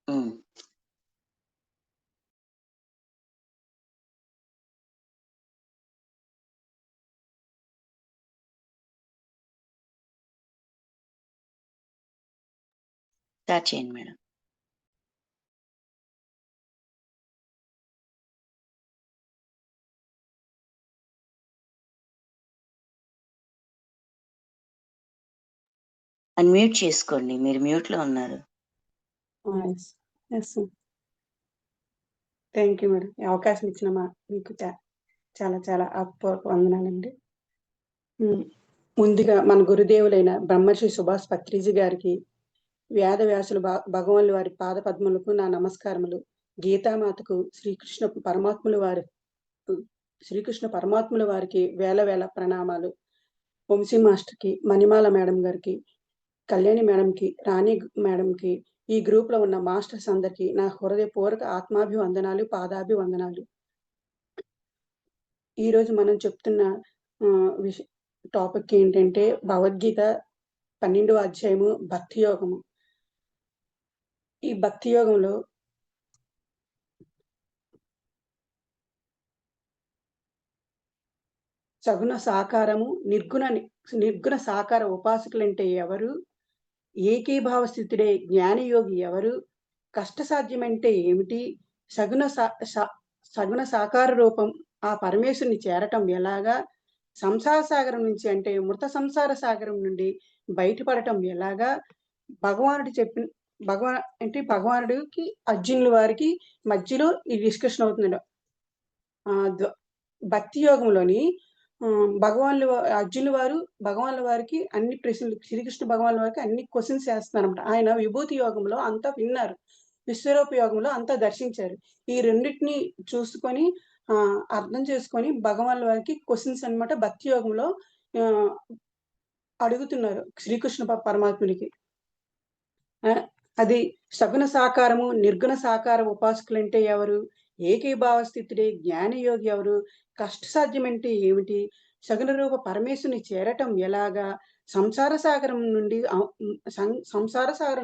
హ్మ్. స్టార్ట్ చేయండి madam. Unmute చేసుకోండి. మీరు మ్యూట్‌లో ఉన్నారు. Yes. Yes. Thank you madam. ఈ అవకాశం ఇచ్చిన మీకు చాలా చాలా వందనాలండి. ముందుగా మన గురుదేవులైన బ్రహ్మర్షి సుభాష్ పత్రిజీ గారికి, వేదవ్యాసులు భగవానుల వారి పాద పద్మలకు నా నమస్కారములు. గీతామాతకు శ్రీకృష్ణ పరమాత్ముల వారికి వేల వేల ప్రణామాలు. వంశీ మాస్టర్కి, మణిమాల మేడం గారికి, కళ్యాణి మేడంకి, రాణి మేడంకి, ఈ గ్రూప్ లో ఉన్న మాస్టర్స్ అందరికి నా హృదయపూర్వక ఆత్మాభివందనాలు, పాదాభివందనాలు. ఈరోజు మనం చెప్తున్న టాపిక్ ఏంటంటే భగవద్గీత 12వ అధ్యాయము భక్తి యోగము. ఈ భక్తి యోగంలో సగుణ సాకారము, నిర్గుణ సాకార ఉపాసకులంటే ఎవరు, ఏకీభావ స్థితుడే జ్ఞానయోగి ఎవరు, కష్టసాధ్యమంటే ఏమిటి, సగుణ సాకార రూపం ఆ పరమేశ్వరుని చేరటం ఎలాగా, సంసార సాగరం నుంచి అంటే మృత సంసార సాగరం నుండి బయటపడటం ఎలాగా, భగవానుడికి అర్జునుల వారికి మధ్యలో ఈ డిస్కషన్ అవుతుంది. భక్తి యోగంలోని అర్జునుల వారు భగవాన్ల వారికి అన్ని ప్రశ్నలు, శ్రీకృష్ణ భగవాన్ల వారికి అన్ని క్వశ్చన్స్ వేస్తున్నారన్నమాట. ఆయన విభూతి యోగంలో అంతా విన్నారు, విశ్వరూప యోగంలో అంతా దర్శించారు. ఈ రెండింటిని చూసుకొని అర్థం చేసుకొని భగవాన్ల వారికి క్వశ్చన్స్ అన్నమాట భక్తి యోగంలో అడుగుతున్నారు శ్రీకృష్ణ పరమాత్మునికి. అది సగుణ సాకారము, నిర్గుణ సాకార ఉపాసకులంటే ఎవరు, ఏకీభావ స్థితుడే జ్ఞానయోగి ఎవరు, కష్టసాధ్యం అంటే ఏమిటి, సగుణ రూప పరమేశ్వరుని చేరటం ఎలాగా, సంసార సాగరం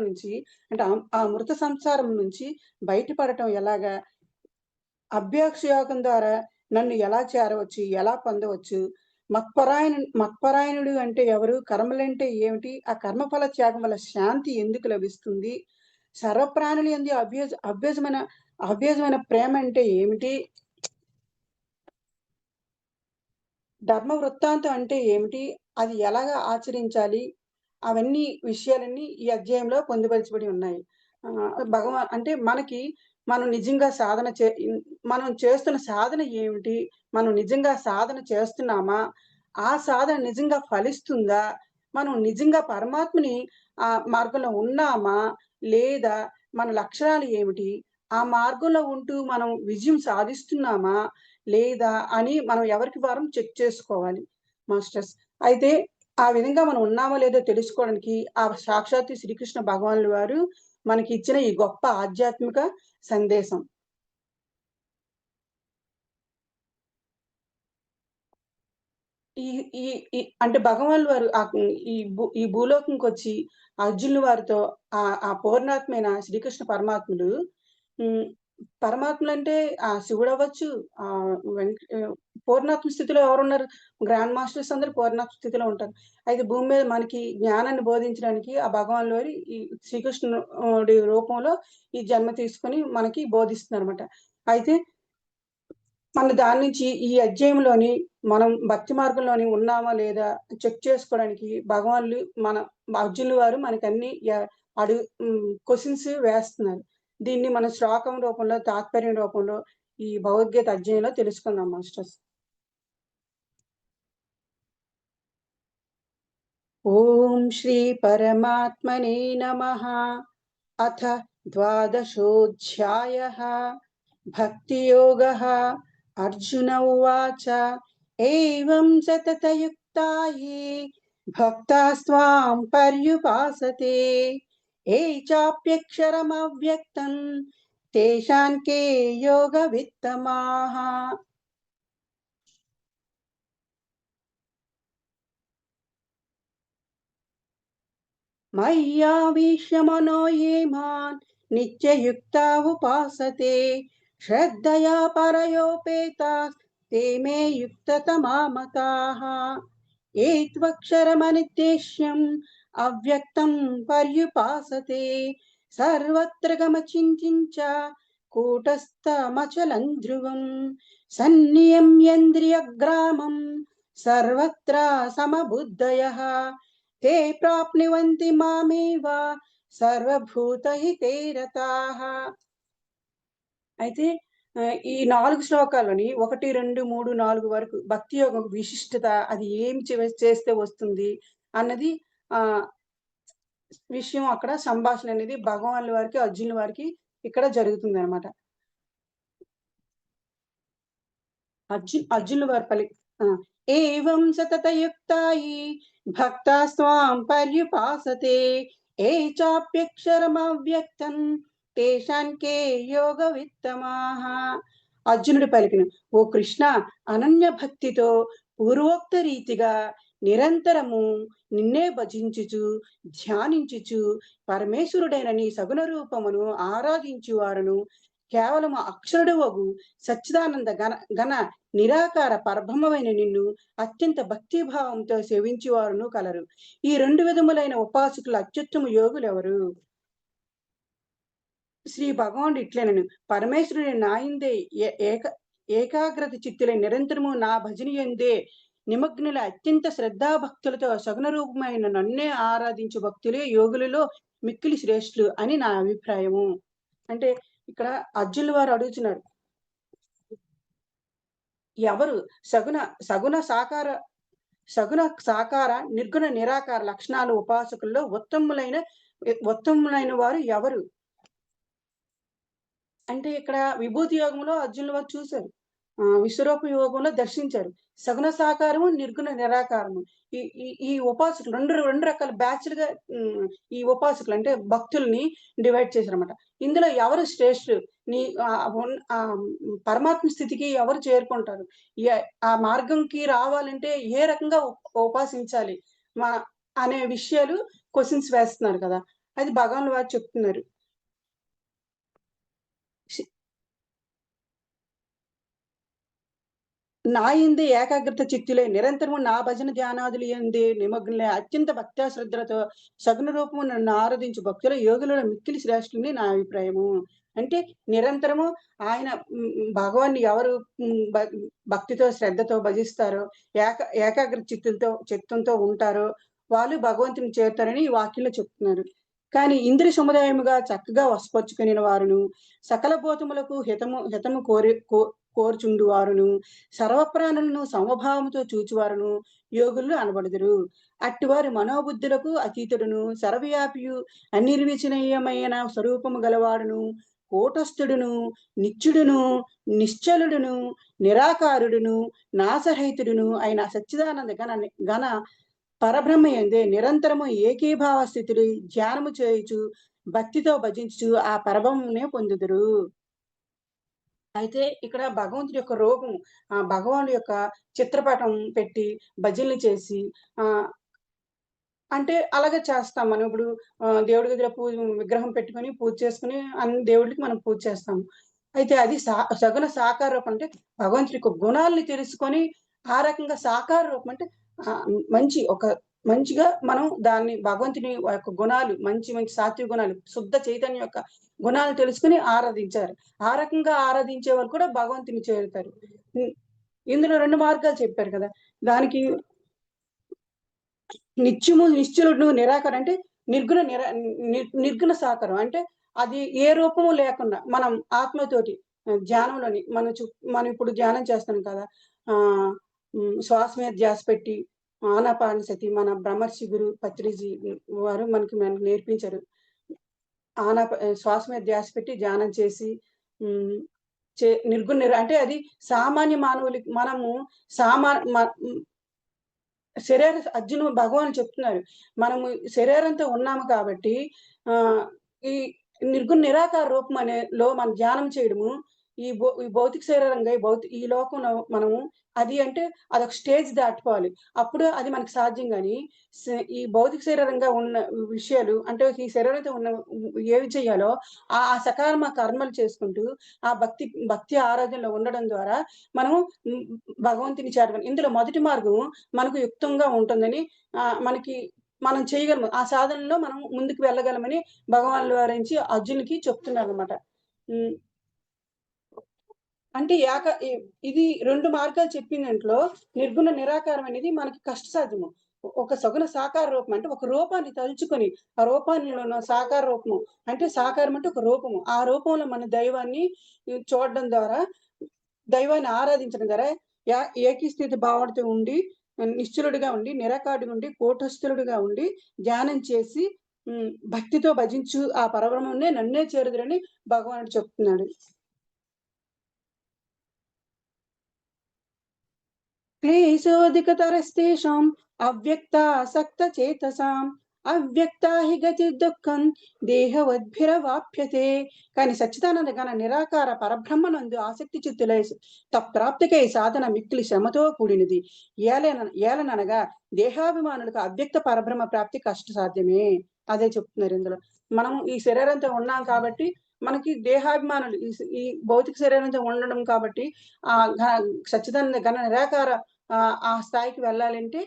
నుంచి అంటే ఆ మృత సంసారం నుంచి బయటపడటం ఎలాగా, అభ్యాస యోగం ద్వారా నన్ను ఎలా చేరవచ్చు, ఎలా పొందవచ్చు, మత్పరాయణుడు అంటే ఎవరు, కర్మలంటే ఏమిటి, ఆ కర్మఫల త్యాగం వల్ల శాంతి ఎందుకు లభిస్తుంది, సర్వప్రాణులు యందు అభ్యాసమైన ప్రేమ అంటే ఏమిటి, ధర్మ వృత్తాంతం అంటే ఏమిటి, అది ఎలాగా ఆచరించాలి, అవన్నీ విషయాలన్నీ ఈ అధ్యాయంలో పొందుపరచబడి ఉన్నాయి. అంటే మనం నిజంగా మనం చేస్తున్న సాధన ఏమిటి, మనం నిజంగా సాధన చేస్తున్నామా, ఆ సాధన నిజంగా ఫలిస్తుందా, మనం నిజంగా పరమాత్మని ఆ మార్గంలో ఉన్నామా లేదా, మన లక్షణాలు ఏమిటి, ఆ మార్గంలో ఉంటూ మనం విజయం సాధిస్తున్నామా లేదా అని మనం ఎవరికి వారం చెక్ చేసుకోవాలి మాస్టర్స్. అయితే ఆ విధంగా మనం ఉన్నామో లేదో తెలుసుకోవడానికి ఆ సాక్షాత్తు శ్రీకృష్ణ భగవానుల వారు మనకి ఇచ్చిన ఈ గొప్ప ఆధ్యాత్మిక సందేశం. అంటే భగవాన్ వారు ఈ భూలోకంకి వచ్చి అర్జునుల వారితో ఆ పూర్ణాత్మైన శ్రీకృష్ణ పరమాత్ముడు, పరమాత్ములు అంటే శివుడు అవ్వచ్చు, పూర్ణాత్మ స్థితిలో ఎవరున్నారు, గ్రాండ్ మాస్టర్స్ అందరూ పూర్ణాత్మ స్థితిలో ఉంటారు. అయితే భూమి మీద మనకి జ్ఞానాన్ని బోధించడానికి ఆ భగవాన్ వారి ఈ శ్రీకృష్ణుడి రూపంలో ఈ జన్మ తీసుకొని మనకి బోధిస్తున్నారు అనమాట. అయితే మన దాని నుంచి ఈ అధ్యాయంలోని మనం భక్తి మార్గంలోని ఉన్నామా లేదా చెక్ చేసుకోవడానికి భగవాన్లు మన అర్జునుల వారు మనకి అన్ని క్వశ్చన్స్ వేస్తున్నారు. దీన్ని మన శ్లోకం రూపంలో, తాత్పర్యం రూపంలో ఈ భగవద్గీత అధ్యాయంలో తెలుసుకుందాం మాస్టర్స్. ఓం శ్రీ పరమాత్మనే నమః. అథ ద్వాదశోऽధ్యాయః భక్తి యోగః. అర్జున ఉవాచ ఏవం సతతయుక్తా యే భక్తాస్త్వాం పర్యుపాసతే ఏ చాప్యక్షరమవ్యక్తం తేషాం కే యోగ విత్తమాః. మయ్యావిష్య మనో యే మాన్ నిత్యయుక్తా ఉపాసతే శ్రద్ధయా పరయోపేతాస్ ते मे युक्ततमा मताः ये त्वक्षरमनिर्देश्यम् अव्यक्तं पर्युपासते सर्वत्र गमचिन्त्यं च कूटस्थमचलं ध्रुवं सन्नियम्येन्द्रियग्रामं सर्वत्र समबुद्धयः ते प्राप्नुवन्ति मामेव సర్వభూతహితే రతాః. అయితే ఈ 4 శ్లోకాలని 1, 2, 3, 4 వరకు భక్తి యోగం విశిష్టత, అది ఏం చేస్తే వస్తుంది అన్నది విషయం అక్కడ సంభాషణ అనేది భగవానుల వారికి, అర్జునుల వారికి ఇక్కడ జరుగుతుందన్నమాట. అర్జునుల వారి ఏవం సతతయుక్తాయి భక్తా స్వాం పర్యుపాసతే ఏ చాప్యక్షరమవ్యక్తం తేషాంకే యోగ విత్తమాః. అర్జునుడు పలికిన, ఓ కృష్ణ, అనన్య భక్తితో పూర్వోక్త రీతిగా నిరంతరము నిన్నే భజించుచు ధ్యానించుచు పరమేశ్వరుడైన నీ సగుణ రూపమును ఆరాధించువారును కేవలము అక్షరుడు వగు సచ్చిదానంద గణ నిరాకార పరబ్రహ్మమైన నిన్ను అత్యంత భక్తిభావంతో సేవించేవారును కలరు. ఈ 2 విధములైన ఉపాసకులు అత్యుత్తమ యోగులు ఎవరు? శ్రీ భగవానుడు ఇట్లనను, పరమేశ్వరుని నాయందే ఏకాగ్రత చిత్తులై నిరంతరము నా భజన యందే నిమగ్నుల అత్యంత శ్రద్ధాభక్తులతో సగుణ రూపమైన నన్నే ఆరాధించు భక్తులే యోగులలో మిక్కిలి శ్రేష్ఠులు అని నా అభిప్రాయము. అంటే ఇక్కడ అర్జునుల వారు అడుగుతున్నారు, ఎవరు సగుణ సాకార నిర్గుణ నిరాకార లక్షణాలు ఉపాసకుల్లో ఉత్తములైన వారు ఎవరు అంటే ఇక్కడ విభూతి యోగంలో అర్జునుల వారు చూశారు, విశ్వరూప యోగంలో దర్శించారు. సగుణ సాకారము, నిర్గుణ నిరాకారము, ఈ ఉపాసకులు రెండు రకాల బ్యాచ్లుగా ఈ ఉపాసకులు అంటే భక్తుల్ని డివైడ్ చేశారన్నమాట. ఇందులో ఎవరు శ్రేష్ఠులు, నీ పరమాత్మ స్థితికి ఎవరు చేరుకుంటారు, ఆ మార్గంకి రావాలంటే ఏ రకంగా ఉపాసించాలి అనే విషయాలు క్వశ్చన్స్ వేస్తున్నారు కదా, అది భగవాన్ వారు చెప్తున్నారు. నా యందే ఏకాగ్రత చిత్తులై నిరంతరము నా భజన ధ్యానాదులు యందే నిమగ్నులై అత్యంత భక్త్యా శ్రద్ధలతో సగుణ రూపము నన్ను ఆరాధించు భక్తుల యోగులలో మిక్కిలి శ్రేష్ఠులని నా అభిప్రాయము. అంటే నిరంతరము ఆయన భగవాన్ని ఎవరు భక్తితో శ్రద్ధతో భజిస్తారో, ఏకాగ్ర చిత్తంతో ఉంటారో వాళ్ళు భగవంతుని చేరుతారని ఈ వాక్యంలో చెప్తున్నారు. కానీ ఇంద్రియ సముదాయముగా చక్కగా వశపరుచుకుని వారును సకల భూతములకు హితము కోరుచుండు వారును సర్వప్రాణులను సమభావముతో చూచువారును యోగులు అనబడుదురు. అట్టివారి మనోబుద్ధులకు అతీతుడును సర్వవ్యాపియు అనిర్వచనీయమైన స్వరూపము గలవాడును కూటస్థుడును నిత్యుడును నిశ్చలుడును నిరాకారుడును నాశరహితుడును అయిన సచ్చిదానంద గణ పరబ్రహ్మ యందే నిరంతరము ఏకీభావ స్థితులు ధ్యానము చేయుచు భక్తితో భజించు ఆ పరబ్రహ్మనే పొందుదురు. అయితే ఇక్కడ భగవంతుడి యొక్క రూపం, భగవానుడి యొక్క చిత్రపటం పెట్టి భజనలు చేసి అంటే అలాగే చేస్తాం మనం. ఇప్పుడు దేవుడి దగ్గర విగ్రహం పెట్టుకుని పూజ చేసుకుని అన్ని దేవుడికి మనం పూజ చేస్తాము. అయితే అది సగుణ సాకార రూపం, అంటే భగవంతుడి యొక్క గుణాలని తెలుసుకొని ఆ రకంగా సాకార రూపం అంటే మంచిగా మనం దాన్ని భగవంతుని యొక్క గుణాలు మంచి సాత్విక గుణాలు శుద్ధ చైతన్యం యొక్క గుణాలు తెలుసుకుని ఆరాధించారు. ఆ రకంగా ఆరాధించే వాళ్ళు కూడా భగవంతుని చేరుతారు. ఇందులో 2 మార్గాలు చెప్పారు కదా. దానికి నిత్యము నిశ్చలుడు నిరాకారం అంటే నిర్గుణ సాకారం, అంటే అది ఏ రూపము లేకుండా మనం ఆత్మతోటి ధ్యానంలోని మనం ఇప్పుడు ధ్యానం చేస్తాం కదా, శ్వాస మీద ధ్యాస పెట్టి ఆనాపానసతి మన బ్రహ్మర్షి గురు పత్రిజీ వారు మనకు నేర్పించారు. శ్వాస మీద ధ్యాస పెట్టి ధ్యానం చేసి నిర్గుణ అంటే అది సామాన్య మానవులకి మనము అర్జును భగవాన్ చెప్తున్నారు, మనము శరీరంతో ఉన్నాము కాబట్టి ఈ నిర్గుణ నిరాకార రూపం అనేలో మనం ధ్యానం చేయడము ఈ భౌతిక శరీరంగా ఈ లోకంలో మనము అది అంటే అదొక స్టేజ్ దాటిపోవాలి. అప్పుడు అది మనకు సాధ్యం గాని, ఈ భౌతిక శరీరంగా ఉన్న విషయాలు అంటే ఈ శరీరంతో ఉన్న ఏవి చేయాలో ఆ సకారమ కర్మలు చేసుకుంటూ, ఆ భక్తి ఆరాధనలో ఉండడం ద్వారా మనము హ్మ్, భగవంతుని చేరడం. ఇందులో మొదటి మార్గం మనకు యుక్తంగా ఉంటుందని మనకి మనం చేయగలము. ఆ సాధనలో మనం ముందుకు వెళ్ళగలమని భగవానులు వారించి అర్జున్‌కి చెప్తున్నారనమాట. హ్మ్. అంటే ఇది 2 మార్గాలు చెప్పిన దాంట్లో నిర్గుణ నిరాకారం అనేది మనకి కష్టసాధ్యము. ఒక సగుణ సాకార రూపం అంటే ఒక రూపాన్ని తలుచుకొని, ఆ రూపాన్ని సాకార రూపము అంటే సాకారం అంటే ఒక రూపము. ఆ రూపంలో మన దైవాన్ని చూడడం ద్వారా, దైవాన్ని ఆరాధించడం ద్వారా యా ఏకీస్థితి భావనతో ఉండి, నిశ్చలుడిగా ఉండి, నిరాకారుడిగా ఉండి, కూటస్థులుడిగా ఉండి, ధ్యానం చేసి భక్తితో భజించు ఆ పరబ్రహ్మమునే నన్నే చేరుదురని భగవానుడు చెప్తున్నాడు. క్లేశోऽధికతరస్తేషాम् అవ్యక్తాసక్తచేతసాम् అవ్యక్తా హి గతిర్దుఃఖం దేహవద్భిరవాప్యతే. కానీ సచ్చిదానంద ఘన నిరాకార పరబ్రహ్మనందు ఆసక్తి చిత్తులై తత్ప్రాప్తికై సాధన మిక్కిలి శ్రమతో కూడినది. ఏలననగా దేహాభిమానులకు అవ్యక్త పరబ్రహ్మ ప్రాప్తి కష్ట సాధ్యమే. అదే చెప్తున్నారు ఇందులో. మనం ఈ శరీరంతో ఉన్నాం కాబట్టి మనకి దేహాభిమానులు ఈ భౌతిక శరీరంతో ఉండడం కాబట్టి ఆ సచ్చిదానంద ఘన నిరాకార ఆ స్థాయికి వెళ్ళాలంటే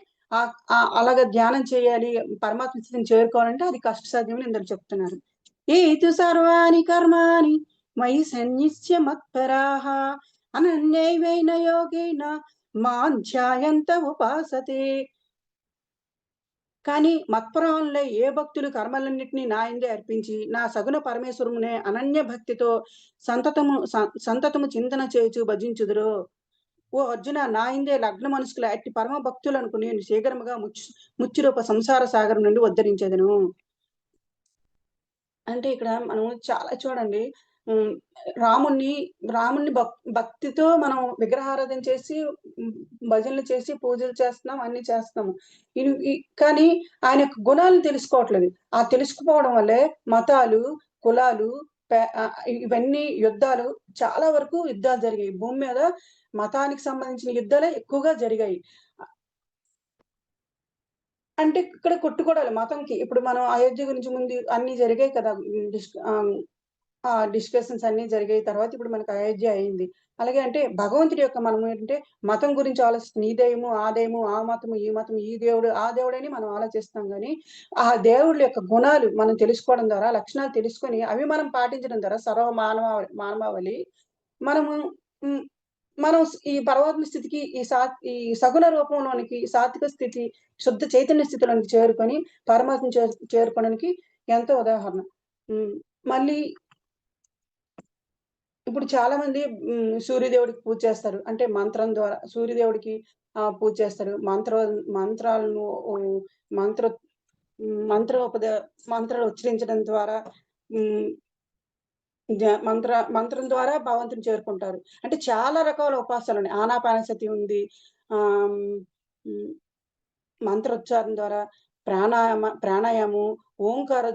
అలాగ ధ్యానం చేయాలి. పరమాత్మ స్థితిని చేరుకోవాలంటే అది కష్టసాధ్యమని ఇందులో చెప్తున్నారు. ఏతు సర్వాణి కర్మాణి మయి సన్నిస్య మత్పరాః అనన్యైవేన యోగేన మాం ధ్యాయంత ఉపాసతే. కానీ మత్పరాల్లో ఏ భక్తులు కర్మలన్నిటినీ నా యందే అర్పించి నా సగుణ పరమేశ్వరమునే అనన్య భక్తితో సంతతము చింతన చేయుచు భజించుదురో. ఓ అర్జున, నా యందే లగ్న మనస్కుల అట్టి పరమ భక్తులనుకు నేను శీఘ్రముగా ముచ్చురూప సంసార సాగరం నుండి ఉద్ధరించెదను. అంటే ఇక్కడ మనం చాలా చూడండి. హ్మ్. రాముడిని రాముడిని భక్తితో మనం విగ్రహారాధన చేసి, హ్మ్, భజనలు చేసి, పూజలు చేస్తున్నాం, అన్నీ చేస్తున్నాము. ఇవి ఈ కానీ ఆయన యొక్క గుణాలను తెలుసుకోవట్లేదు. ఆ తెలుసుకుపోవడం వల్లే మతాలు, కులాలు, ఇవన్నీ యుద్ధాలు, చాలా వరకు యుద్ధాలు జరిగాయి. భూమి మీద మతానికి సంబంధించిన యుద్ధాలే ఎక్కువగా జరిగాయి. అంటే ఇక్కడ కొట్టుకోవడాలు మతంకి. ఇప్పుడు మనం అయోధ్య గురించి ముందు అన్నీ జరిగాయి కదా! డిస్కషన్స్ అన్నీ జరిగాయి. తర్వాత ఇప్పుడు మనకు అయోధ్య అయింది. అలాగే అంటే భగవంతుడి యొక్క మనం ఏంటంటే మతం గురించి ఆలోచిస్తాం. ఈ దైవము, ఆ దైవము, ఆ మతము, ఈ మతము, ఈ దేవుడు, ఆ దేవుడని మనం ఆలోచిస్తాం గానీ, ఆ దేవుళ్ళ యొక్క గుణాలు మనం తెలుసుకోవడం ద్వారా, లక్షణాలు తెలుసుకొని అవి మనం పాటించడం ద్వారా మానవాళి మనము హ్మ్. మనం ఈ పరమాత్మ స్థితికి ఈ సగుణ రూపంలోనికి సాత్విక స్థితి, శుద్ధ చైతన్య స్థితిలోనికి చేరుకొని పరమాత్మని చేరుకోవడానికి ఎంతో ఉదాహరణ. హ్మ్. మళ్ళీ ఇప్పుడు చాలా మంది సూర్యదేవుడికి పూజ చేస్తారు. అంటే మంత్రం ద్వారా సూర్యదేవుడికి పూజ చేస్తారు. మంత్రాలను హ్మ్, మంత్ర మంత్రోపద మంత్రాలు ఉచ్చరించడం ద్వారా హ్మ్, మంత్రం ద్వారా భగవంతుని చేరుకుంటారు. అంటే చాలా రకాల ఉపాసనలున్నాయి. ఆనాపానసతి ఉంది. ఆహ్, హ్మ్. మంత్రోచ్చారణ ద్వారా ప్రాణాయామం, ఓంకార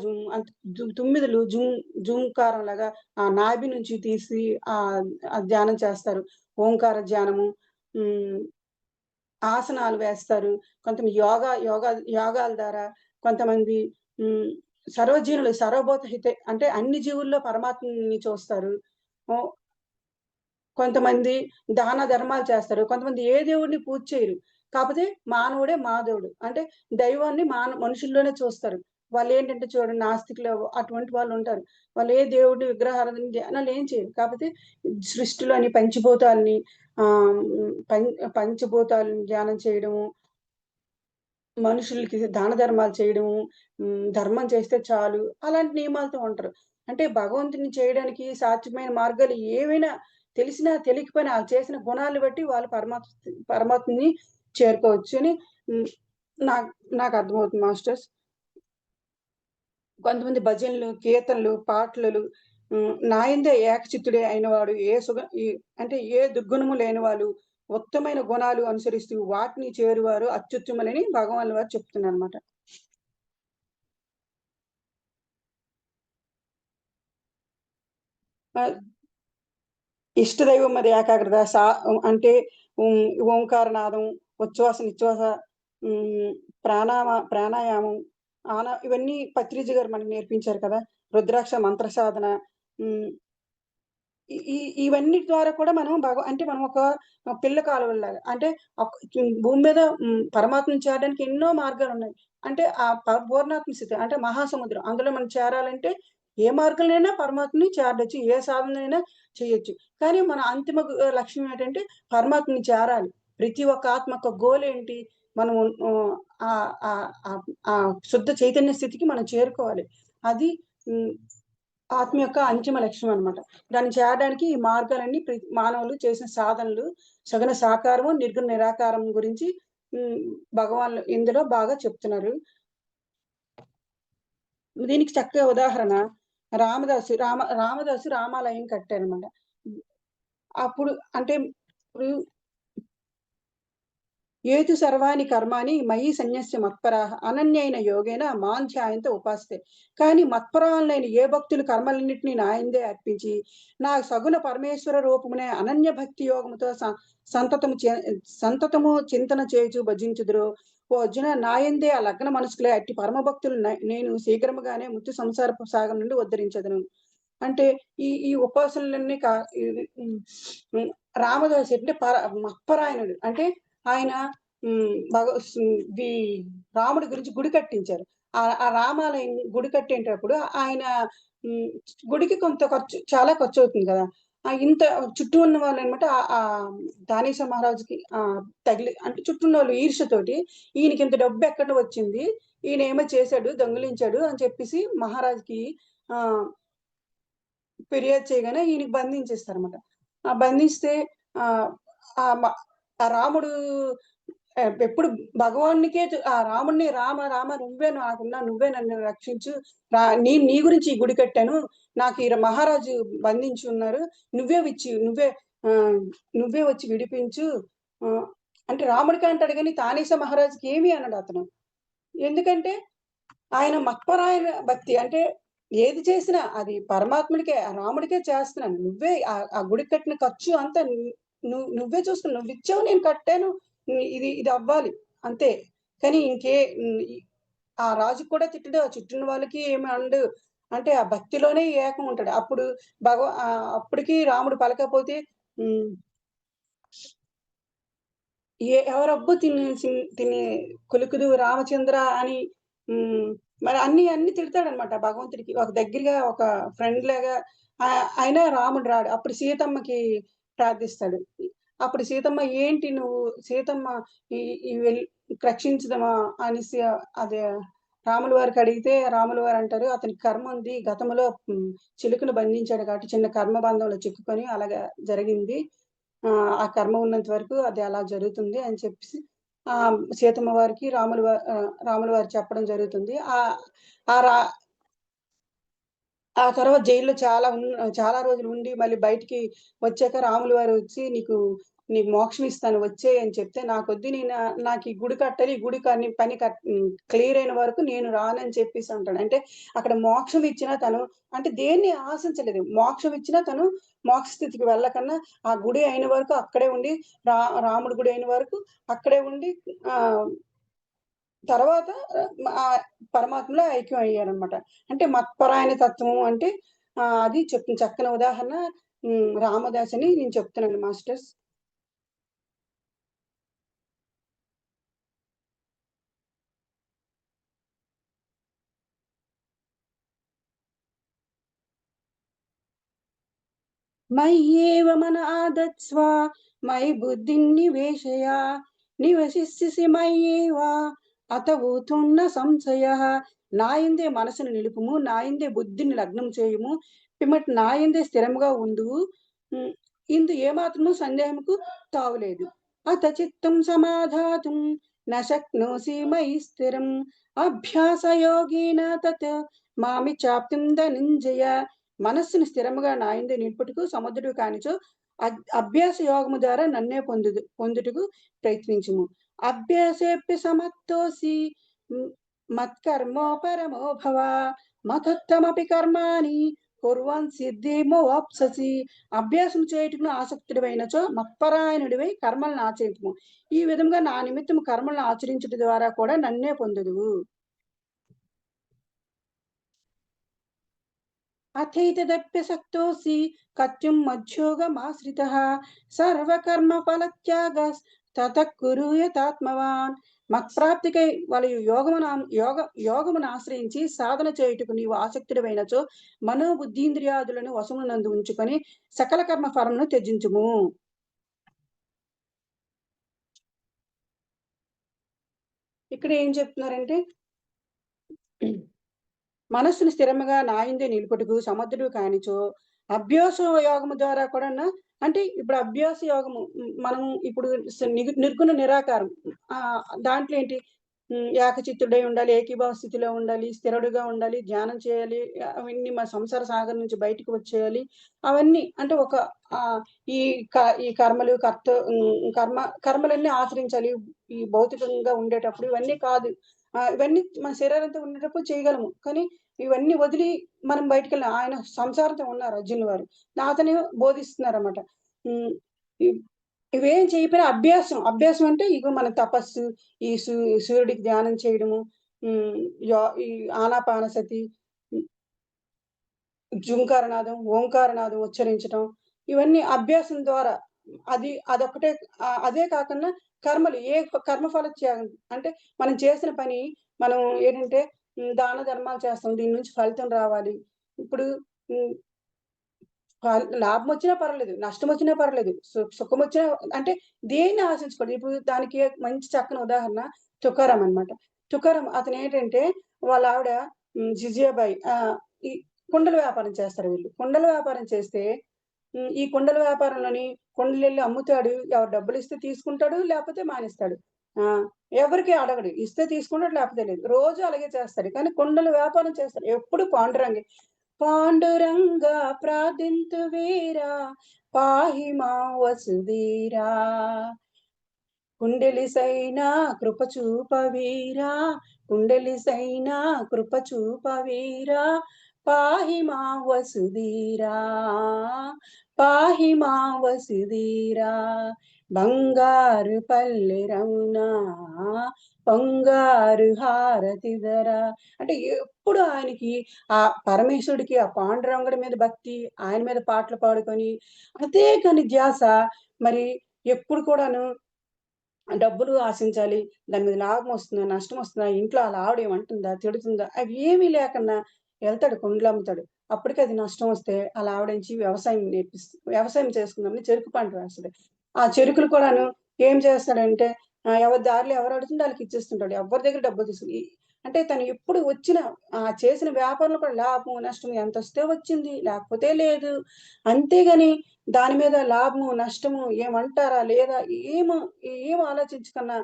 తుమ్మిదలు జూంకారంలాగా నాభి నుంచి తీసి ధ్యానం చేస్తారు. ఓంకార ధ్యానము, హ్మ్. ఆసనాలు వేస్తారు. కొంతమంది యోగాల ద్వారా కొంతమంది హ్మ్. సర్వభూత హితే అంటే అన్ని జీవుల్లో పరమాత్మని చూస్తారు. ఓహ్! కొంతమంది దాన ధర్మాలు చేస్తారు. కొంతమంది ఏ దేవుడిని పూజ చేయరు. కాపోతే మానవుడే మాధవుడు. అంటే దైవాన్ని మనుషుల్లోనే చూస్తారు. వాళ్ళేంటంటే చూడండి నాస్తికులు అటువంటి వాళ్ళుంటారు. వాళ్ళు ఏ దేవుడిని విగ్రహారాధన ధ్యానాలు ఏం చేయరు. కాపోతే సృష్టిలోని పంచభూతాల్ని ఆహ్, హ్మ్, పంచభూతాలను ధ్యానం చేయడము, మనుషులకి దాన ధర్మాలు చేయడము, ధర్మం చేస్తే చాలు అలాంటి నియమాలతో ఉంటారు. అంటే భగవంతుడిని చేయడానికి సాధ్యమైన మార్గాలు ఏవైనా తెలిసినా, తెలియకపోయినా ఆళ్ళు చేసిన గుణాలు బట్టి వాళ్ళు పరమాత్మని చేరుకోవచ్చు అని హ్మ్. నాకు నాకర్థమవుతుంది మాస్టర్స్. కొంతమంది భజనలు, కీర్తనలు, పాటలలు నాయందే ఏకచిత్తుడే అయినవాడు అంటే ఏ దుర్గుణము లేనివాళ్ళు, ఉత్తమైన గుణాలు అనుసరిస్తూ వాటిని చేరువారు అత్యుత్తములని భగవాన్ల వారు చెప్తున్నారనమాట. ఆహ్, ఇష్టదైవం మీద ఏకాగ్రత, అంటే ఓంకారనాదం, ఉచ్ఛ్వాస, నిశ్వాస, హ్మ్, ప్రాణాయామం, ఇవన్నీ పత్రిజీ గారు మనకు నేర్పించారు కదా! రుద్రాక్ష మంత్ర సాధన. హ్మ్. ఇ ఈ ఇవన్నిటి ద్వారా కూడా మనం అంటే మనం ఒక పిల్ల కాలువల్లాగా, అంటే భూమి మీద పరమాత్మని చేరడానికి ఎన్నో మార్గాలున్నాయి. అంటే ఆ పూర్ణాత్మ స్థితి అంటే మహాసముద్రం. అందులో మనం చేరాలంటే ఏ మార్గంలోనైనా పరమాత్మని చేరొచ్చు. ఏ సాధనైనా చేయొచ్చు. కానీ మన అంతిమ లక్ష్యం ఏంటంటే పరమాత్మని చేరాలి. ప్రతి ఒక్క ఆత్మ యొక్క గోల్ ఏంటి? మనం ఆహ్, ఆహ్, ఆహ్, ఆ శుద్ధ చైతన్య స్థితికి మనం చేరుకోవాలి. అది హ్మ్. ఆత్మ యొక్క అంతిమ లక్ష్యం అన్నమాట. దాన్ని చేరడానికి ఈ మార్గాలన్నీ మానవులు చేసిన సాధనలు, సగుణ సాకారము, నిర్గుణ నిరాకారం గురించి హ్మ్, భగవాన్లు ఇందులో బాగా చెప్తున్నారు. దీనికి చక్కగా ఉదాహరణ రామదాసు రామాలయం కట్టారన్నమాట. అప్పుడు అంటే ఇప్పుడు ఏతు సర్వాణి కర్మాణి మయి సన్యస్య మత్పరాః అనన్యైన యోగేన మాం ధ్యాయంతో ఉపాస్తే. కానీ మత్పరాలైన ఏ భక్తులు కర్మలన్నిటిని నాయందే అర్పించి, నా సగుణ పరమేశ్వర రూపమునే అనన్య భక్తి యోగముతో సంతతము చే సంతతము చింతన చేయుచు భజించుదురో, ఓ అర్జున నాయందే ఆ లగ్న మనస్కులే అట్టి పరమ భక్తులు నేను శీఘ్రముగానే మృత్యు సంసారపు సాగరం నుండి ఉద్ధరించెదను. అంటే ఈ ఈ ఉపాసనలన్నీ ఇది రామదాసు అంటే మత్పరాయణుడు. అంటే ఆయన హ్మ్. భగ సు ది రాముడి గురించి గుడి కట్టించారు. ఆ రామాలయం గుడి కట్టేటప్పుడు ఆయన హ్మ్. గుడికి కొంత చాలా ఖర్చవుతుంది గదా! ఇంత చుట్టూ ఉన్న వాళ్ళనమాట దానీష మహారాజుకి అంటే చుట్టూ ఉన్నోళ్ళు ఈర్ష్యతోటి ఈయనకింత డబ్బెక్కడ వచ్చింది? ఈయనేమో చేశాడు, దొంగిలించాడు అని చెప్పేసి మహారాజుకి ఆహ్, ఫిర్యాదు చేయగానే ఈయనకి బంధించేస్తారన్నమాట. బంధిస్తే ఆహ్, ఆహ్, మ ఆ రాముడు ఎప్పుడు భగవానునికే రాముడిని రామ రామ నువ్వే నాకున్నావు. నువ్వే నన్ను రక్షించు. నేను నీ గురించి ఈ గుడి కట్టాను. నాకు ఈ మహారాజు బంధించి ఉన్నారు. నువ్వే ఆహ్, నువ్వే వచ్చి విడిపించు. ఆహ్, అంటే రాముడికే అంటాడు గానీ తానేస మహారాజుకి ఏమి అనడతను. ఎందుకంటే ఆయన మత్పరాయణ భక్తి. అంటే ఏది చేసినా అది పరమాత్ముడికే, ఆ రాముడికే చేస్తున్నాను. నువ్వే ఆ గుడికి కట్టిన ఖర్చు అంతా నువ్వే చూసుకున్నావు. నువ్విచ్చావు నేను కట్టాను. ఇది అవ్వాలి అంతే. కానీ ఆ రాజుకి కూడా తిట్టడు. ఆ చుట్టూ ఉన్న వాళ్ళకి ఏమి అనడు. అంటే ఆ భక్తిలోనే ఏకం ఉంటాడు. అప్పటికి రాముడు పలకపోతే హ్మ్. ఎవరబ్బు తిని కులుకుదు రామచంద్ర అని హ్మ్. మరి అన్ని తిడతాడనమాట భగవంతుడికి. ఒక దగ్గరగా ఒక ఫ్రెండ్ లాగా అయినా రాముడు రాడు. అప్పుడు సీతమ్మకి ప్రార్థిస్తాడు. అప్పుడు సీతమ్మ ఏంటి నువ్వు సీతమ్మ ఈ ఈ వెల్ రక్షించుదమా అనేసి అదే రాముల వారికి అడిగితే రాముల వారు అంటారు, "అతనికి కర్మ ఉంది. గతంలో చిలుకను బంధించాడు కాబట్టి చిన్న కర్మ బంధంలో చిక్కుకొని అలాగా జరిగింది. ఆ కర్మ ఉన్నంత వరకు అది అలా జరుగుతుంది" అని చెప్పేసి సీతమ్మ వారికి రాముల వారు చెప్పడం జరుగుతుంది. ఆ రా ఆ తర్వాత జైల్‌లో చాలా రోజులు ఉండి మళ్ళీ బయటికి వచ్చాక రాములు వారు వచ్చి, నీకు మోక్షం ఇస్తాను వచ్చేయి" అని చెప్తే, "నాకొద్దు నాకు ఈ గుడి కట్టాలి. ఈ గుడి క్లియర్ అయిన వరకు నేను రానని" చెప్పేసి అంటాడు. అంటే అక్కడ మోక్షం ఇచ్చినా తను అంటే దేన్ని ఆశించలేదు. మోక్షం ఇచ్చినా తను మోక్ష స్థితికి వెళ్ళకన్నా ఆ గుడి అయిన వరకు అక్కడే ఉండి రాముడి గుడి అయిన వరకు అక్కడే ఉండి ఆహ్, తర్వాత పరమాత్మలో ఐక్యం అయ్యారనమాట. అంటే మత్పరాయణ తత్వం అంటే అది చెప్పిన చక్కని ఉదాహరణ రామదాస్ అని నేను చెప్తున్నాను మాస్టర్స్. మయ్యేవ మన ఆదత్స్వ మయి బుద్ధిం నివేశయ నివసిస్సిసి మయ్యేవ అత ఊతున్న సంశయః. నాయందే మనసును నిలుపుము, నాయందే బుద్ధిని లగ్నం చేయుము, పిమ్మట నాయందే స్థిరముగా ఉండువు. హ్మ్. ఇందు ఏమాత్రము సందేహముకు తావులేదు. అత చిత్తం సమాధాతుం న శక్నోసి మయి స్థిరం. అభ్యాసయోగేన తత్ మామి చాప్తిం ధనంజయ. మనస్సును స్థిరముగా నాయందే నిలుపుటకు సముద్రుడు కానిచో అభ్యాస యోగము ద్వారా నన్నే పొందుటకు ప్రయత్నించుము. అభ్యాసేప్య సమర్థోసి మత్కర్మో పరమో భవ మతత్వమపి కర్మాణి కుర్వాన్ సిద్ధిమో వాప్ససి. అభ్యాసం చేయుటకును ఆసక్తుడివైనచో మత్పరాయణుడివై కర్మలను ఆచరించుము. ఈ విధంగా నా నిమిత్తం కర్మలను ఆచరించుట ద్వారా కూడా నన్నే పొందుదువు. అథైతదప్యసక్తోసి కత్యం మధ్యోగమాశ్రితః సర్వకర్మఫలత్యాగస్ తతః కురు యతాత్మవాన్. మత్ప్రాప్తికై వలయు యోగమును ఆశ్రయించి సాధన చేయుటకు నీవు ఆసక్తుడివైనచో మనోబుద్ధీంద్రియాదులను వశమునందు ఉంచుకొని సకల కర్మ ఫలమును త్యజించుము. ఇక్కడ ఏం చెప్తున్నారంటే, మనస్సును స్థిరముగా నాయందే నిలుపుటకు సమర్థుడు కానిచో అభ్యాస యోగము ద్వారా కూడా, అంటే ఇప్పుడు అభ్యాస యోగము మనం ఇప్పుడు నిర్గుణ నిరాకారం దాంట్లో ఏంటి, ఏకచిత్తుడై ఉండాలి, ఏకీభావ స్థితిలో ఉండాలి, స్థిరుడుగా ఉండాలి, ధ్యానం చేయాలి, అవన్నీ మా సంసార సాగర్ నుంచి బయటకు వచ్చేయాలి. అవన్నీ అంటే ఒక ఈ ఈ కర్మలు కర్మలన్నీ ఆచరించాలి ఈ భౌతికంగా ఉండేటప్పుడు. ఇవన్నీ కాదు, ఇవన్నీ మన శరీరంతో ఉండేటప్పుడు చేయగలము, కానీ ఇవన్నీ వదిలి మనం బయటికెళ్ళాం. ఆయన సంసారంతో ఉన్నారు అర్జునుల వారు. అతను బోధిస్తున్నారన్నమాట. ఇవేం చేయకపోయినా అభ్యాసం అంటే ఇగో మన తపస్సు, ఈ సూర్యుడికి ధ్యానం చేయడము, ఈ ఆనాపానసతి, జుంకారనాదం, ఓంకారనాదం ఉచ్చరించడం, ఇవన్నీ అభ్యాసం ద్వారా. అదొక్కటే. అదే కాకుండా కర్మలు కర్మఫల త్యాగం అంటే మనం చేసిన పని మనం ఏంటంటే దాన ధర్మాలు చేస్తాం, దీని నుంచి ఫలితం రావాలి. ఇప్పుడు లాభం వచ్చినా పర్వాలేదు, నష్టం వచ్చినా పర్వాలేదు, సుఖం వచ్చినా, అంటే దేన్ని ఆశించకూడదు. ఇప్పుడు దానికి మంచి చక్కని ఉదాహరణ తుకారాం అన్నమాట. తుకారాం అతను ఏంటంటే వాళ్ళ ఆవిడ జిజియాబాయి ఈ కుండల వ్యాపారం చేస్తారు. వీళ్ళు కుండల వ్యాపారం చేస్తే ఈ కుండల వ్యాపారంలోని కుండలెళ్ళి అమ్ముతాడు. ఎవరు డబ్బులు ఇస్తే తీసుకుంటాడు, లేకపోతే మానేస్తాడు. ఎవరికి అడగడు, ఇస్తే తీసుకుంటాడు, లేకపోతే లేదు. రోజు అలాగే చేస్తాడు. కానీ కుండల వ్యాపారం చేస్తాడు ఎప్పుడు పాండురంగే. పాండురంగా ప్రార్థింతు వీరా పాహి మా వసుధీరా. కుండలిసైనా కృపచూపవీరా, కుండలిసైనా కృపచూపవీరా, పాహి మా వసుధీరా, పాహి మా వసుధీరా. బంగారు పల్లెరవునా బంగారు హారతిధర. అంటే ఎప్పుడు ఆయనకి ఆ పరమేశ్వరుడికి ఆ పాండురంగుడి మీద భక్తి, ఆయన మీద పాటలు పాడుకొని అదే కాని ధ్యాస. మరి ఎప్పుడు కూడాను డబ్బులు ఆశించాలి, దాని మీద లాభం వస్తుందా, నష్టం వస్తుందా, ఇంట్లో ఆళ్ళ ఆవిడ ఏమంటుందా, తిడుతుందా, అవి ఏమీ లేకుండా వెళ్తాడు, కుండలు అమ్ముతాడు. అప్పటికి అది నష్టం వస్తే ఆళ్ళ ఆవిడ నుంచి వ్యవసాయం చేసుకుందామని చెరుకు పంట వేస్తది. ఆ చెరుకులు కూడాను ఏం చేస్తాడంటే ఎవరి దారిలో ఎవరు అడుగుతుంటే ఆళ్ళకి ఇచ్చేస్తుంటాడు. ఎవ్వరి దగ్గర డబ్బులు అంటే తను ఎప్పుడు వచ్చిన చేసిన వ్యాపారంలో కూడా లాభం, నష్టం ఎంతొస్తే వచ్చింది, లేకపోతే లేదు. అంతేగాని దాని మీద లాభము, నష్టము ఏమంటారా లేదా ఏం ఆలోచించకన్నా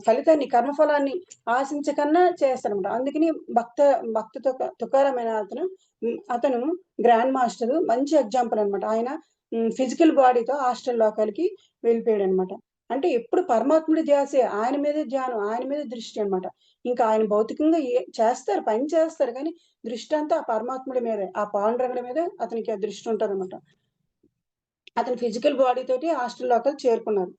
ఫలితాన్ని, కర్మఫలాన్ని ఆశించకన్నా చేస్తాడనమాట. అందుకని భక్త తుకారామైన అతను గ్రాండ్ మాస్టర్, మంచి ఎగ్జాంపుల్ అనమాట. ఆయన ఫిజికల్ బాడీతో హాస్టల్ లోకాలకి వెళ్ళిపోయాడనమాట. అంటే ఎప్పుడు పరమాత్ముడి ధ్యాసే, ఆయన మీదే ధ్యానం, ఆయన మీదే దృష్టి అనమాట. ఇంకా ఆయన భౌతికంగా పని చేస్తారు, కానీ దృష్టి అంతా ఆ పరమాత్ముడి మీదే, ఆ పాండురంగుడి మీదే అతనికి ఆ దృష్టి ఉంటదనమాట. అతను ఫిజికల్ బాడీ తోటి హాస్టల్ లోకల్ చేరుకున్నారు.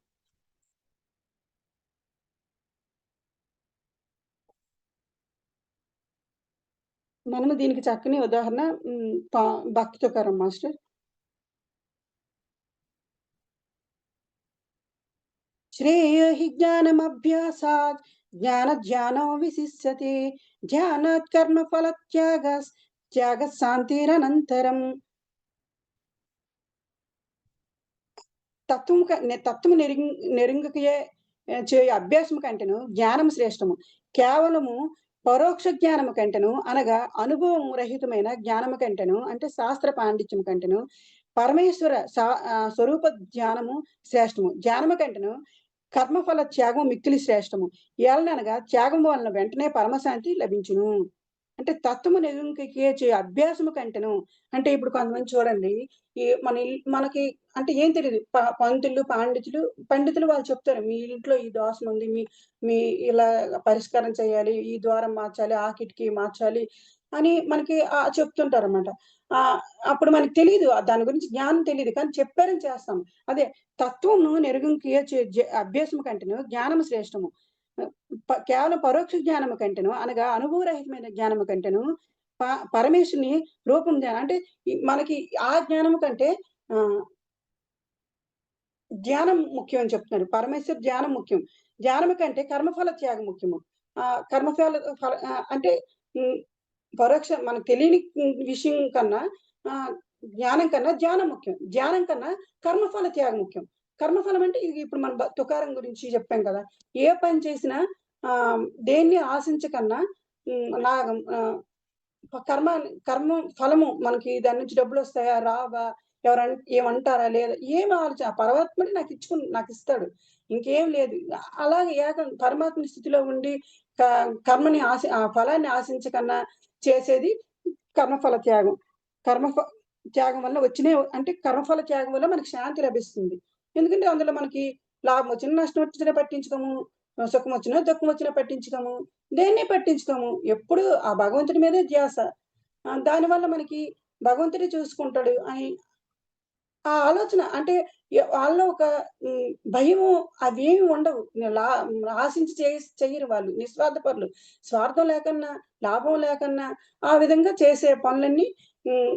మనము దీనికి చక్కని ఉదాహరణ భక్తి తుకారాం మాస్టర్. శ్రేయో హి జ్ఞానమభ్యాసాత్ జ్ఞానో విశిష్యతే ధ్యానాత్ కర్మ ఫల త్యాగ శాంతిరనంతరం. తత్వము నెరుంగకయే చేయు అభ్యాసము కంటెను జ్ఞానము శ్రేష్టము. కేవలము పరోక్ష జ్ఞానము కంటెను, అనగా అనుభవం రహితమైన జ్ఞానము కంటెను, అంటే శాస్త్ర పాండిత్యము కంటెను పరమేశ్వర స్వరూప జ్ఞానము శ్రేష్టము. జ్ఞానము కంటెను కర్మఫల త్యాగము మిక్కిలి శ్రేష్టము. ఏలననగా త్యాగము వలన వెంటనే పరమశాంతి లభించును. అంటే తత్వము నెరుంగకే చేయు అభ్యాసము కంటెను. అంటే ఇప్పుడు కొంతమంది చూడండి, ఈ మనకి అంటే ఏం తెలీదు. పంతులు, పండితులు వాళ్ళు చెప్తారు. మీ ఇంట్లో ఈ దోషం ఉంది. మీ మీ ఇలా పరిష్కారం చేయాలి. ఈ ద్వారం మార్చాలి. ఆ కిటికీ మార్చాలి. అని మనకి చెప్తుంటారనమాట. అప్పుడు మనకు తెలీదు. దాని గురించి జ్ఞానం తెలీదు. కానీ చెప్పారని చేస్తాం. అదే తత్వమును నెరుగంకియ అభ్యాసము కంటెను జ్ఞానము శ్రేష్టము. ఆహ్, కేవలం పరోక్ష జ్ఞానము కంటెను అనగా అనుభవరహితమైన జ్ఞానము కంటెను ప పరమేశ్వరుని రూపం ధ్యానం అంటే మనకి ఆ జ్ఞానము కంటే ఆహ్, ధ్యానం ముఖ్యం అని చెప్తున్నారు. పరమేశ్వర ధ్యానం ముఖ్యం. ధ్యానము కంటే కర్మఫల త్యాగం ముఖ్యము. అంటే హ్మ్. మనకు తెలియని విషయం కన్నా ఆహ్, జ్ఞానం కన్నా ధ్యానం ముఖ్యం. ధ్యానం కన్నా కర్మఫల త్యాగం ముఖ్యం. కర్మఫలం అంటే ఇది ఇప్పుడు మనం తుకారం గురించి చెప్పాం కదా! ఏ పని చేసినా దేన్ని ఆశించకన్నా నాగం కర్మ కర్మ ఫలము మనకి దాని నుంచి డబ్బులొస్తాయా? రావా? ఏమంటారా? లేదా? ఏమి ఆ పరమాత్ముడే నాకిస్తాడు. ఇంకేం లేదు. అలాగే పరమాత్మ స్థితిలో ఉండి క కర్మని ఆ ఫలాన్ని ఆశించకన్నా చేసేది కర్మఫల త్యాగం. కర్మఫ త్యాగం వల్ల అంటే కర్మఫల త్యాగం వల్ల మనకి శాంతి లభిస్తుంది. ఎందుకంటే అందులో మనకి లాభమొచ్చినా, నష్టమొచ్చినా పట్టించుకోము. సుఖమొచ్చినా, దుఃఖమొచ్చినా పట్టించుకోము. దేన్ని పట్టించుకోము. ఎప్పుడు ఆ భగవంతుడి మీదే ధ్యాస. దానివల్ల మనకి భగవంతుడే చూసుకుంటాడు అని ఆ ఆలోచన అంటే వాళ్ళలో ఒక భయము అవేమి ఉండవు. ఆశించి చెయ్యరు వాళ్ళు. నిస్వార్థపరులు. స్వార్థం లేకన్నా, లాభం లేకన్నా ఆ విధంగా చేసే పనులన్నీ హ్మ్.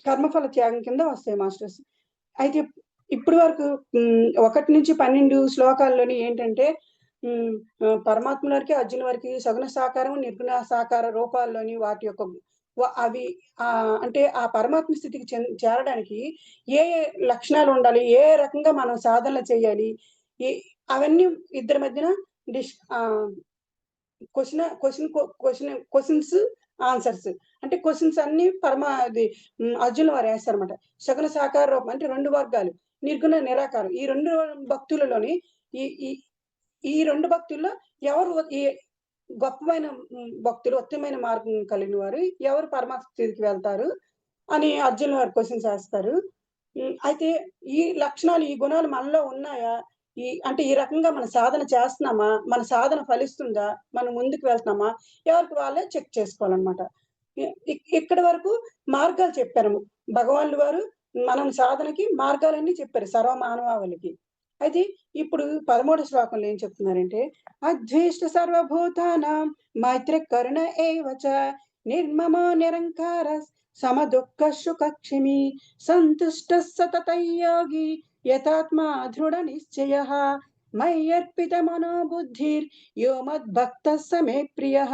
కర్మఫల త్యాగం కింద వస్తాయి మాస్టర్స్. అయితే ఇప్పటి వరకు 1-12 శ్లోకాల్లోని ఏంటంటే హ్మ్. పరమాత్ముల వారికి, అర్జునుల వారికి సగుణ సాకారం, నిర్గుణ సాకార రూపాల్లోని వాటి యొక్క అవి అంటే ఆ పరమాత్మ స్థితికి చేరడానికి ఏ ఏ లక్షణాలుండాలి? ఏ రకంగా మనం సాధనలు చేయాలి? ఈ అవన్నీ ఇద్దరి మధ్యన డిష్ ఆహ్ క్వెషన్స్, ఆన్సర్స్. అంటే క్వెషన్స్ అన్నీ అర్జునుల వారేస్తారన్నమాట. సగుణ సాకార రూపం అంటే 2 వర్గాలు. నిర్గుణ, నిరాకారం. ఈ 2 భక్తులలోని ఈ ఈ ఈ 2 భక్తుల్లో ఎవరు గొప్పమైన భక్తులు, ఉత్తమమైన మార్గం కలిగిన వారు, ఎవరు పరమాత్మ స్థితికి వెళ్తారు అని అర్జునుల వారు క్వెషన్స్ ఏస్తారు. అయితే ఈ లక్షణాలు, ఈ గుణాలు మనలో ఉన్నాయా? అంటే ఈ రకంగా మన సాధన చేస్తున్నామా? మన సాధన ఫలిస్తుందా? మనం ముందుకు వెళ్తున్నామా? ఎవరికి వాళ్ళే చెక్ చేసుకోవాలన్నమాట. ఇ ఇ ఇక్కడి వరకు మార్గాలు చెప్పారు. భగవానులు వారు మనం సాధనకి మార్గాలన్నీ చెప్పారు సర్వమానవాళికి. అయితే ఇప్పుడు 13 శ్లోకంలో ఏం చెప్తున్నారంటే, "అద్వేష్ట సర్వభూతానాం మైత్రి కరుణ ఏవ చ నిర్మమో నిరంకార సమదుఃఖ సుఖక్షమి సంతుష్టः సతతం యోగి యతాత్మా దృఢ నిశ్చయః మయ్యర్పిత మనో బుద్ధిర్ యో మద్భక్తః స మే ప్రియః."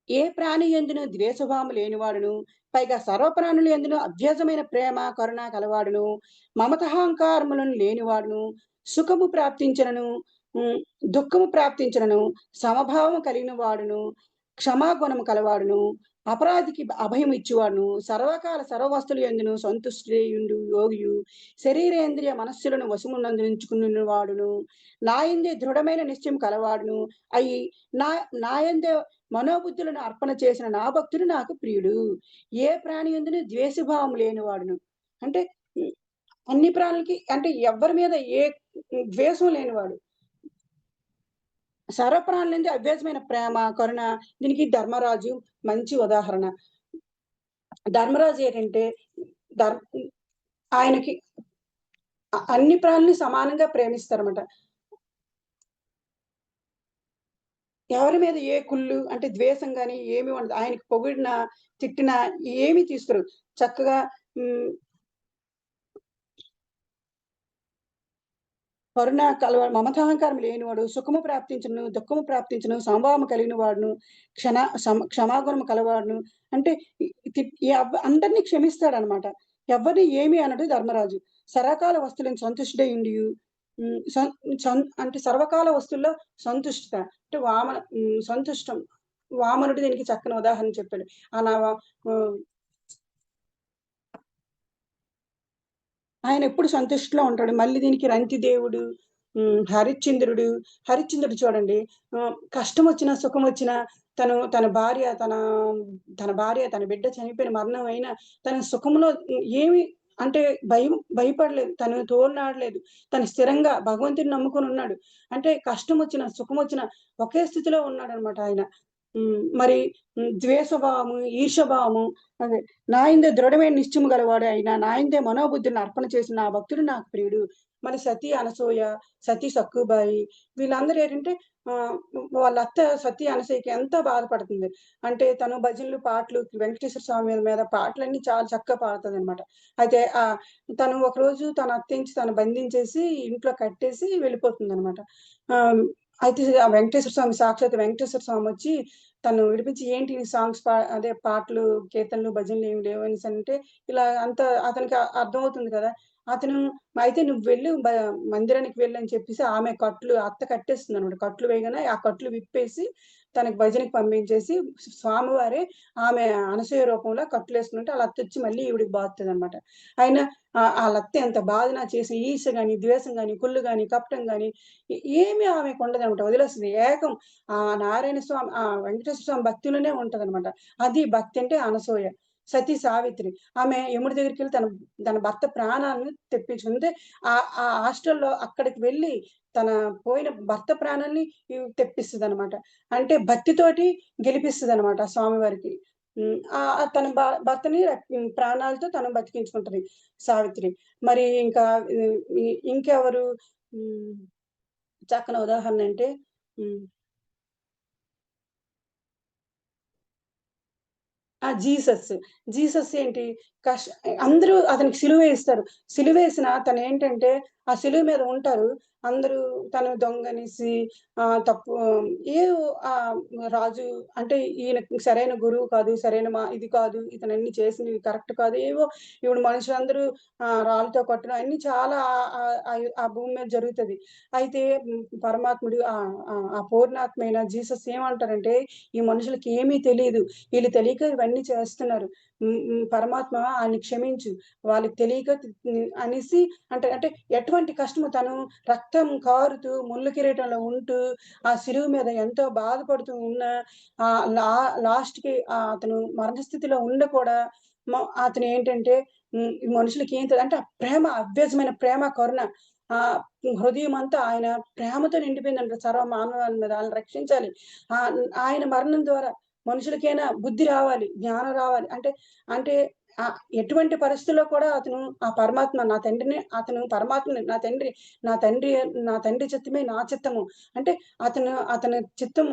ఏ ప్రాణి యందును ద్వేషభావము లేనివాడును, పైగా సర్వప్రాణుల యందును అవ్యాజమైన ప్రేమ, కరుణ కలవాడును, మమతహంకారములను లేనివాడును, సుఖము ప్రాప్తించినను, దుఃఖము ప్రాప్తించినను, సమభావము కలిగిన వాడును, క్షమాగుణము కలవాడును, అపరాధికి అభయం ఇచ్చువాడును, సర్వకాల సర్వవస్తువుల యందును సంతుష్టియుండు యోగియు, శరీరేంద్రియ మనస్సులను వశమునందుంచుకుని వాడును, నాయందే దృఢమైన నిశ్చయం కలవాడును, అయి నా నాయందే మనోబుద్ధులను అర్పణ చేసిన నా భక్తుడు నాకు ప్రియుడు. ఏ ప్రాణి యందును ద్వేషభావం లేనివాడును. అంటే హ్మ్, అన్ని ప్రాణులకి అంటే ఎవ్వరి మీద ద్వేషం లేనివాడు. సర్వప్రాణులందు అవ్యాజమైన ప్రేమ, కరుణ దీనికి ధర్మరాజు మంచి ఉదాహరణ. ధర్మరాజు ఏంటంటే ధర్ ఆయనకి అన్ని ప్రాణుల్ని సమానంగా ప్రేమిస్తారన్నమాట. ఎవరి మీద ఏ కుళ్ళు అంటే ద్వేషం గాని ఏమి ఉండదు. ఆయనకి పొగిడినా, తిట్టినా ఏమి తీసుకోరు. చక్కగా హ్మ్. కరుణ మమతాహంకారం లేనివాడు, సుఖము ప్రాప్తించును, దుఃఖము ప్రాప్తించును, సమభావము కలిగిన వాడును, క్షమాగుణము కలవాడును. అంటే ఇ తి ఈ అందరిని క్షమిస్తాడనమాట. ఎవ్వరిని ఏమి అనడు ధర్మరాజు. సర్వకాల వస్తువులను సంతుష్టుడై ఉండియు హ్మ్. సం సం అంటే సర్వకాల వస్తువుల్లో సంతుష్టత. అంటే సంతుష్టం. వామనుడు దీనికి చక్కని ఉదాహరణ చెప్పాడు. అలా ఆహ్ ఆయనెప్పుడు సంతుష్టిలో ఉంటాడు. మళ్ళీ దీనికి రంతిదేవుడు, హరిశ్చంద్రుడు. హరిశ్చంద్రుడు చూడండి కష్టమొచ్చినా, సుఖమొచ్చినా తన భార్య తన బిడ్డ చనిపోయిన మరణం అయినా తన సుఖంలో ఏమి అంటే భయపడలేదు. తను తోలనాడలేదు. తను స్థిరంగా భగవంతుడిని నమ్ముకొనున్నాడు. అంటే కష్టమొచ్చినా, సుఖమొచ్చినా ఒకే స్థితిలో ఉన్నాడనమాట ఆయన. మరి ద్వేషభావము, ఈర్ష్యభావము, అదే నాయందే దృఢమైన నిశ్చయము గలవాడు అయిన నాయందే మనోబుద్ధులను అర్పణ చేసిన నా భక్తుడు నాకు ప్రియుడు. మరి సతీ అనసూయ, సతీ సక్కుబాయి వీళ్ళందరూ ఏంటంటే వాళ్ళ అత్త సతీ అనసూయకి ఎంతో బాధపడుతుంది. అంటే తను భజనలు, పాటలు వెంకటేశ్వర స్వామి మీద పాటలన్నీ చాలా చక్కగా పాడుతదనమాట. అయితే తను ఒకరోజు తన అత్తించి తను బంధించేసి ఇంట్లో కట్టేసి వెళ్ళిపోతుందనమాట. ఆహ్, అయితే ఆ వెంకటేశ్వర స్వామి సాక్షాత్తు వెంకటేశ్వర స్వామొచ్చి తను విడిపించి ఏంటి నీ సాంగ్స్ అదే పాటలు, కీర్తనలు, భజనలు ఏమి లేవు అనేసంటే, ఇలా అంతా అతనికి అర్థమవుతుంది కదా! అతను అయితే నువ్వు వెళ్ళు మందిరానికి వెళ్ళని చెప్పేసి ఆమె అత్త కట్టేస్తుందనమాట. కట్లు వేయగానే ఆ కట్లు విప్పేసి తనకి భజనకి పంపించేసి స్వామివారే ఆమె అనసూయ రూపంలో కట్టులేసుకుంటే ఆళ్ళ అత్తొచ్చి మళ్ళీ ఈవిడకి బాదుతదనమాట. అయినా ఆళ్ళత్త ఎంత బాధన చేసి ఈర్ష్య గాని, ద్వేషం గాని, కుళ్ళు గాని, కపటం గాని ఏమి ఆమెకుండదనమాట. వదిలేస్తది. ఏకం నారాయణ స్వామి వెంకటేశ్వర స్వామి భక్తిలోనే ఉంటదనమాట. అది భక్తి అంటే అనసూయ. సతీ సావిత్రి. ఆమె యముడి దగ్గరికెళ్ళి తన తన భర్త ప్రాణాలను తెప్పించుకుంది. అంటే ఆ హాస్టల్‌లో అక్కడికి వెళ్లి తన పోయిన భర్త ప్రాణాల్ని తెప్పిస్తదనమాట. అంటే భక్తితోటి గెలిపిస్తదనమాట స్వామివారికి. తన భర్తని ప్రాణాలతో తను బతికించుకుంటది సావిత్రి. మరి ఇంకా ఆహ్, ఇంకెవరు హ్మ్. చక్కని ఉదాహరణ అంటే హ్మ్. జీసస్. జీసస్ ఏంటి కష్ అందరూ అతనికి సిలువేస్తారు. సిలువేసినా తనేంటంటే, ఆ సిలువ మీద ఉంటారు. అందరూ తను దొంగనేసి తప్పు ఏదో రాజు అంటే ఈయనకి సరైన గురువు కాదు, సరైన ఇది కాదు, ఇతనన్నీ చేసినవి కరెక్ట్ కాదు. ఏవో ఇప్పుడు మనుషులందరూ రాళ్ళతో కొట్టడం అన్నీ చాలా ఆ భూమి మీద జరుగుతది. అయితే పరమాత్ముడు ఆ పూర్ణాత్మైన జీసస్ ఏమంటారంటే, ఈ మనుషులకి ఏమీ తెలీదు. వీళ్ళు తెలియక ఇవన్నీ చేస్తున్నారు. పరమాత్మ ఆయన్ని క్షమించు. వాళ్ళకి తెలియక అనేసి అంటే ఎటువంటి కష్టము తను రక్తం కారుతూ ముల్లు కిరీటంలో ఉంటూ, ఆ శిలువ మీద ఎంతో బాధపడుతూ ఉన్న లాస్ట్‌కి అతను మరణస్థితిలో ఉండి కూడా అతనేంటంటే ఈ మనుషులకి ఏం అంటే ఆ ప్రేమ అవ్యజమైన ప్రేమ, కరుణ ఆహ్, హృదయమంతా ఆయన ప్రేమతో నిండిపోయిందంట సర్వ మానవాళి మీద. ఆళ్ళని రక్షించాలి. ఆయన మరణం ద్వారా మనుషులకైనా బుద్ధి రావాలి, జ్ఞానం రావాలి. అంటే అంటే ఎటువంటి పరిస్థితుల్లో కూడా అతను ఆ పరమాత్మ నా తండ్రిని అతను పరమాత్మని నా తండ్రి చిత్తమే నా చిత్తము. అంటే అతని చిత్తం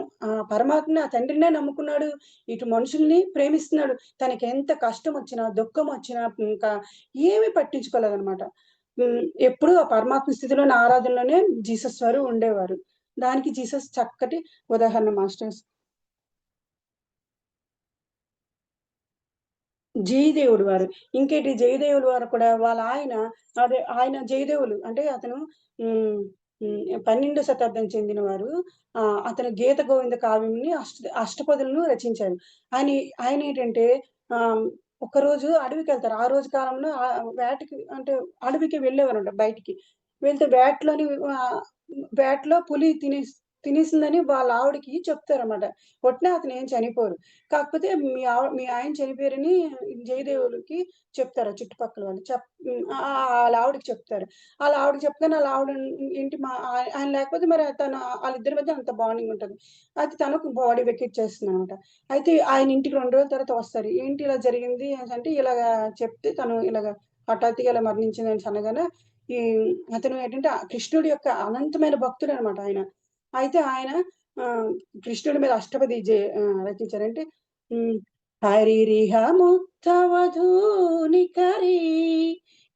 పరమాత్మని ఆ తండ్రినే నమ్ముకున్నాడు. ఇటు మనుషుల్ని ప్రేమిస్తున్నాడు. తనకెంత కష్టమొచ్చినా, దుఃఖమొచ్చినా ఇంకా ఏమి పట్టించుకోలేదనమాట. ఎప్పుడూ ఆ పరమాత్మ స్థితిలోని ఆరాధనలోనే జీసస్ వారు ఉండేవారు. దానికి జీసస్ చక్కటి ఉదాహరణ మాస్టర్స్. జయదేవుడు వారు. ఇంకేటి జయదేవులు వారు కూడా వాళ్ళ ఆయన ఆయన జయదేవులు అంటే అతను హ్మ్. 12 శతాబ్దం చెందినవారు. అతను గీత గోవింద కావ్యంని అష్టపదులను రచించారు. ఆయన ఆయనేంటంటే ఆహ్, ఒకరోజు అడవికెళ్తారు. ఆ రోజు కాలంలో వేటకి అంటే అడవికి వెళ్ళేవారంట బయటికి. వెళ్తే ఆహ్, వేటలో పులి తినేసిందని వాళ్ళ ఆవిడకి చెప్తారన్నమాట. కొట్టినా అతనేం చనిపోరు. కాకపోతే మీ ఆయన చనిపోయారని జయదేవులకి చెప్తారు ఆ చుట్టుపక్కల వాళ్ళు. ఆళ్ళ ఆవిడకి చెప్తారు. ఆళ్ళ ఆవిడకి చెప్తేనే ఆళ్ళ ఆవిడ ఏంటి ఆయన లేకపోతే మరి ఆళ్ళిద్దరి మధ్య అంత బాండింగ్ ఉంటది. అయితే తను బాడీ వెకిచ్చేస్తుందనమాట. అయితే ఆయన ఇంటికి 2 రోజుల తర్వాత వస్తారు. ఏంటి ఇలా జరిగింది అనేసంటే ఇలాగా చెప్తే తను ఇలాగ హఠాత్తుగా ఇలా మరణించిందనేసి అనగానే ఈ అతను ఏంటంటే కృష్ణుడి యొక్క అనంతమైన భక్తుడనమాట ఆయన. అయితే ఆయన ఆహ్, కృష్ణుడి మీద అష్టపది రచించారు. హ్మ్. హరిరిహ ముక్తవధూనికరీ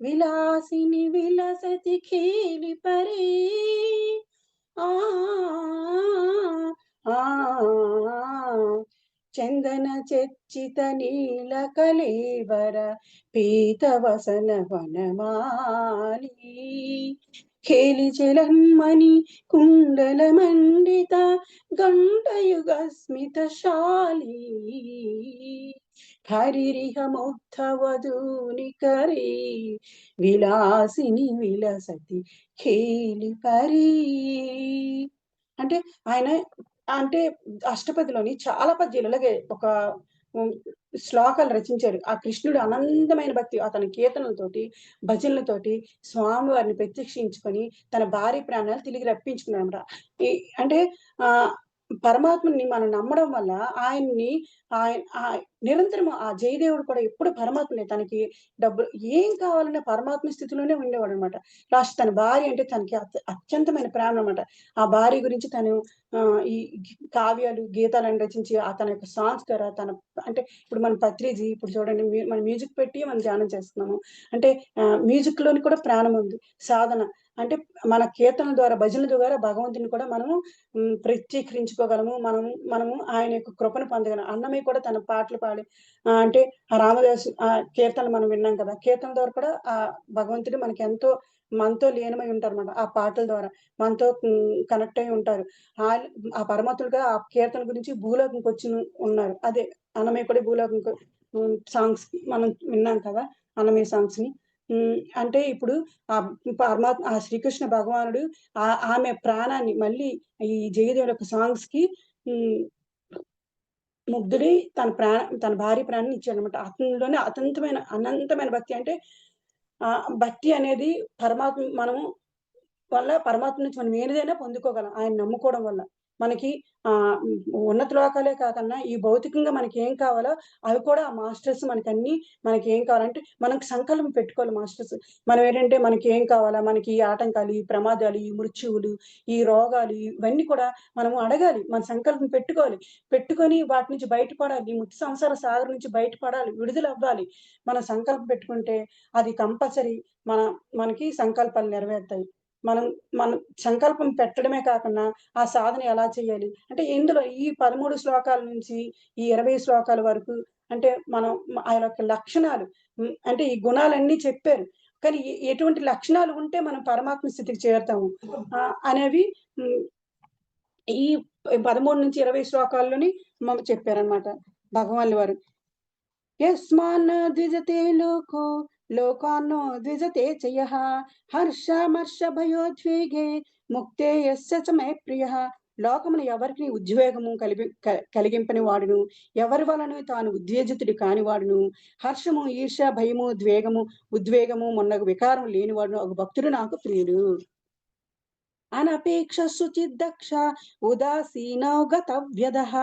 విలాసిని విలసతి ఖేలిపరీ ఆ! ఆ! చందన చర్చిత నీల కళేవర పీతవసన వనమాలి ఖేలి చలన్మణి కుండలమండిత గండయుగస్మితశాలి హరిరిహ ముగ్ధవధూనికరీ విలాసిని విలసతి ఖేలిపరీ అంటే ఆయన అంటే అష్టపదిలోని చాలా పద్యాలు ఇలాగే ఒక హ్మ్, శ్లోకాలు రచించారు. ఆ కృష్ణుడు అనంతమైన భక్తి అతని కీర్తనలతోటి, భజనలతోటి స్వామివారిని ప్రత్యక్షించుకొని తన భార్య ప్రాణాలు తిరిగి రప్పించుకున్నాడన్నమాట. ఈ అంటే ఆహ్, పరమాత్మని మనం నమ్మడం వల్ల ఆయన్ని ఆయన నిరంతరం ఆ జయదేవుడు కూడా ఎప్పుడు పరమాత్మనే. తనకి డబ్బులు ఏం కావాలన్నా పరమాత్మ స్థితిలోనే ఉండేవాడనమాట. లాస్ట్ తన భార్య అంటే తనకి అత్యంతమైన ప్రేమనమాట. ఆ భార్య గురించి తను ఈ కావ్యాలు, గీతాలను రచించి తన యొక్క సాంగ్స్ ద్వారా అంటే ఇప్పుడు మన పత్రిజీ ఇప్పుడు చూడండి మనం మ్యూజిక్ పెట్టి మనం ధ్యానం చేస్తున్నాము. అంటే మ్యూజిక్‌లోని కూడా ప్రాణం ఉంది. సాధన అంటే మన కీర్తనల ద్వారా, భజనల ద్వారా భగవంతుడిని కూడా మనము ప్రత్యేకరించుకోగలము. మనము ఆయన యొక్క కృపను పొందగలం. అన్నమయ్య కూడా తన పాటలు పాడి అంటే ఆ రామదాసు కీర్తనలు మనం విన్నాం కదా! కీర్తనల ద్వారా కూడా భగవంతుడు మనతో లీనమై ఉంటారన్నమాట. ఆ పాటల ద్వారా మనతో కనెక్ట్ అయ్యి ఉంటారు. ఆ పరమాత్ముడుగా ఆ కీర్తన గురించి భూలోకంకొచ్చి ఉన్నారు. అదే అన్నమయ్య కూడా భూలోకంకి సాంగ్స్ మనం విన్నాం కదా! అన్నమయ్య సాంగ్స్‌ని. అంటే ఇప్పుడు ఆ శ్రీకృష్ణ భగవానుడు ఆమె ప్రాణాన్ని మళ్ళీ ఈ జయదేవుని యొక్క సాంగ్స్‌కి హ్మ్. ముగ్ధుడై తన భార్య ప్రాణాన్ని ఇచ్చాడనమాట. అతనిలోనే అనంతమైన భక్తి అంటే భక్తి అనేది పరమాత్మ నుంచి మనం ఏదైనా పొందుకోగలం. ఆయన్ని నమ్ముకోవడం వల్ల. మనకి ఆహ్, ఉన్నత లోకాలే కాకన్నా ఈ భౌతికంగా మనకేం కావాలో అవి కూడా ఆ మాస్టర్స్ మనకేం కావాలంటే మనకు సంకల్పం పెట్టుకోవాలి మాస్టర్స్. మనం ఏంటంటే మనకేం కావాలా? మనకి ఈ ఆటంకాలు, ఈ ప్రమాదాలు, ఈ మృత్యువులు, ఈ రోగాలు ఇవన్నీ కూడా మనం అడగాలి. మన సంకల్పం పెట్టుకోవాలి. పెట్టుకొని వాటి నుంచి బయటపడాలి. ఈ ముక్తి సంసార సాగరం నుంచి బయటపడాలి. విడుదలవ్వాలి. మనం సంకల్పం పెట్టుకుంటే అది కంపల్సరీ మన మనకి సంకల్పాలు నెరవేరుతాయి. మనం మనం సంకల్పం పెట్టడమే కాకుండా, ఆ సాధన ఎలా చేయాలి? అంటే ఇందులో ఈ 13 శ్లోకాల నుంచి ఈ 20 శ్లోకాల వరకు అంటే మనం ఆయన యొక్క లక్షణాలు అంటే ఈ గుణాలన్నీ చెప్పారు. కానీ ఎటువంటి లక్షణాలు ఉంటే మనం పరమాత్మ స్థితికి చేరుతాము అనేవి హ్మ్. ఈ 13-20 శ్లోకాల్లోని చెప్పారనమాట భగవాన్లు వారు. యస్మాన్న ద్విజతే లోకో లోకాన్నో ద్విజతే చ యః హర్షామర్షభయోద్వేగే ముక్తే యస్య చ మే ప్రియః. లోకమున ఎవరికి ఉద్వేగము కలిగింపని వాడును, ఎవరి వలన తాను ఉద్వేజితుడు కానివాడును, హర్షము, ఈర్ష్య, భయము, ఉద్వేగము మొన్నగు వికారం లేనివాడును అగు భక్తుడు నాకు ప్రియుడు. అనపేక్ష శుచిర్దక్ష ఉదాసీనో గతవ్యదః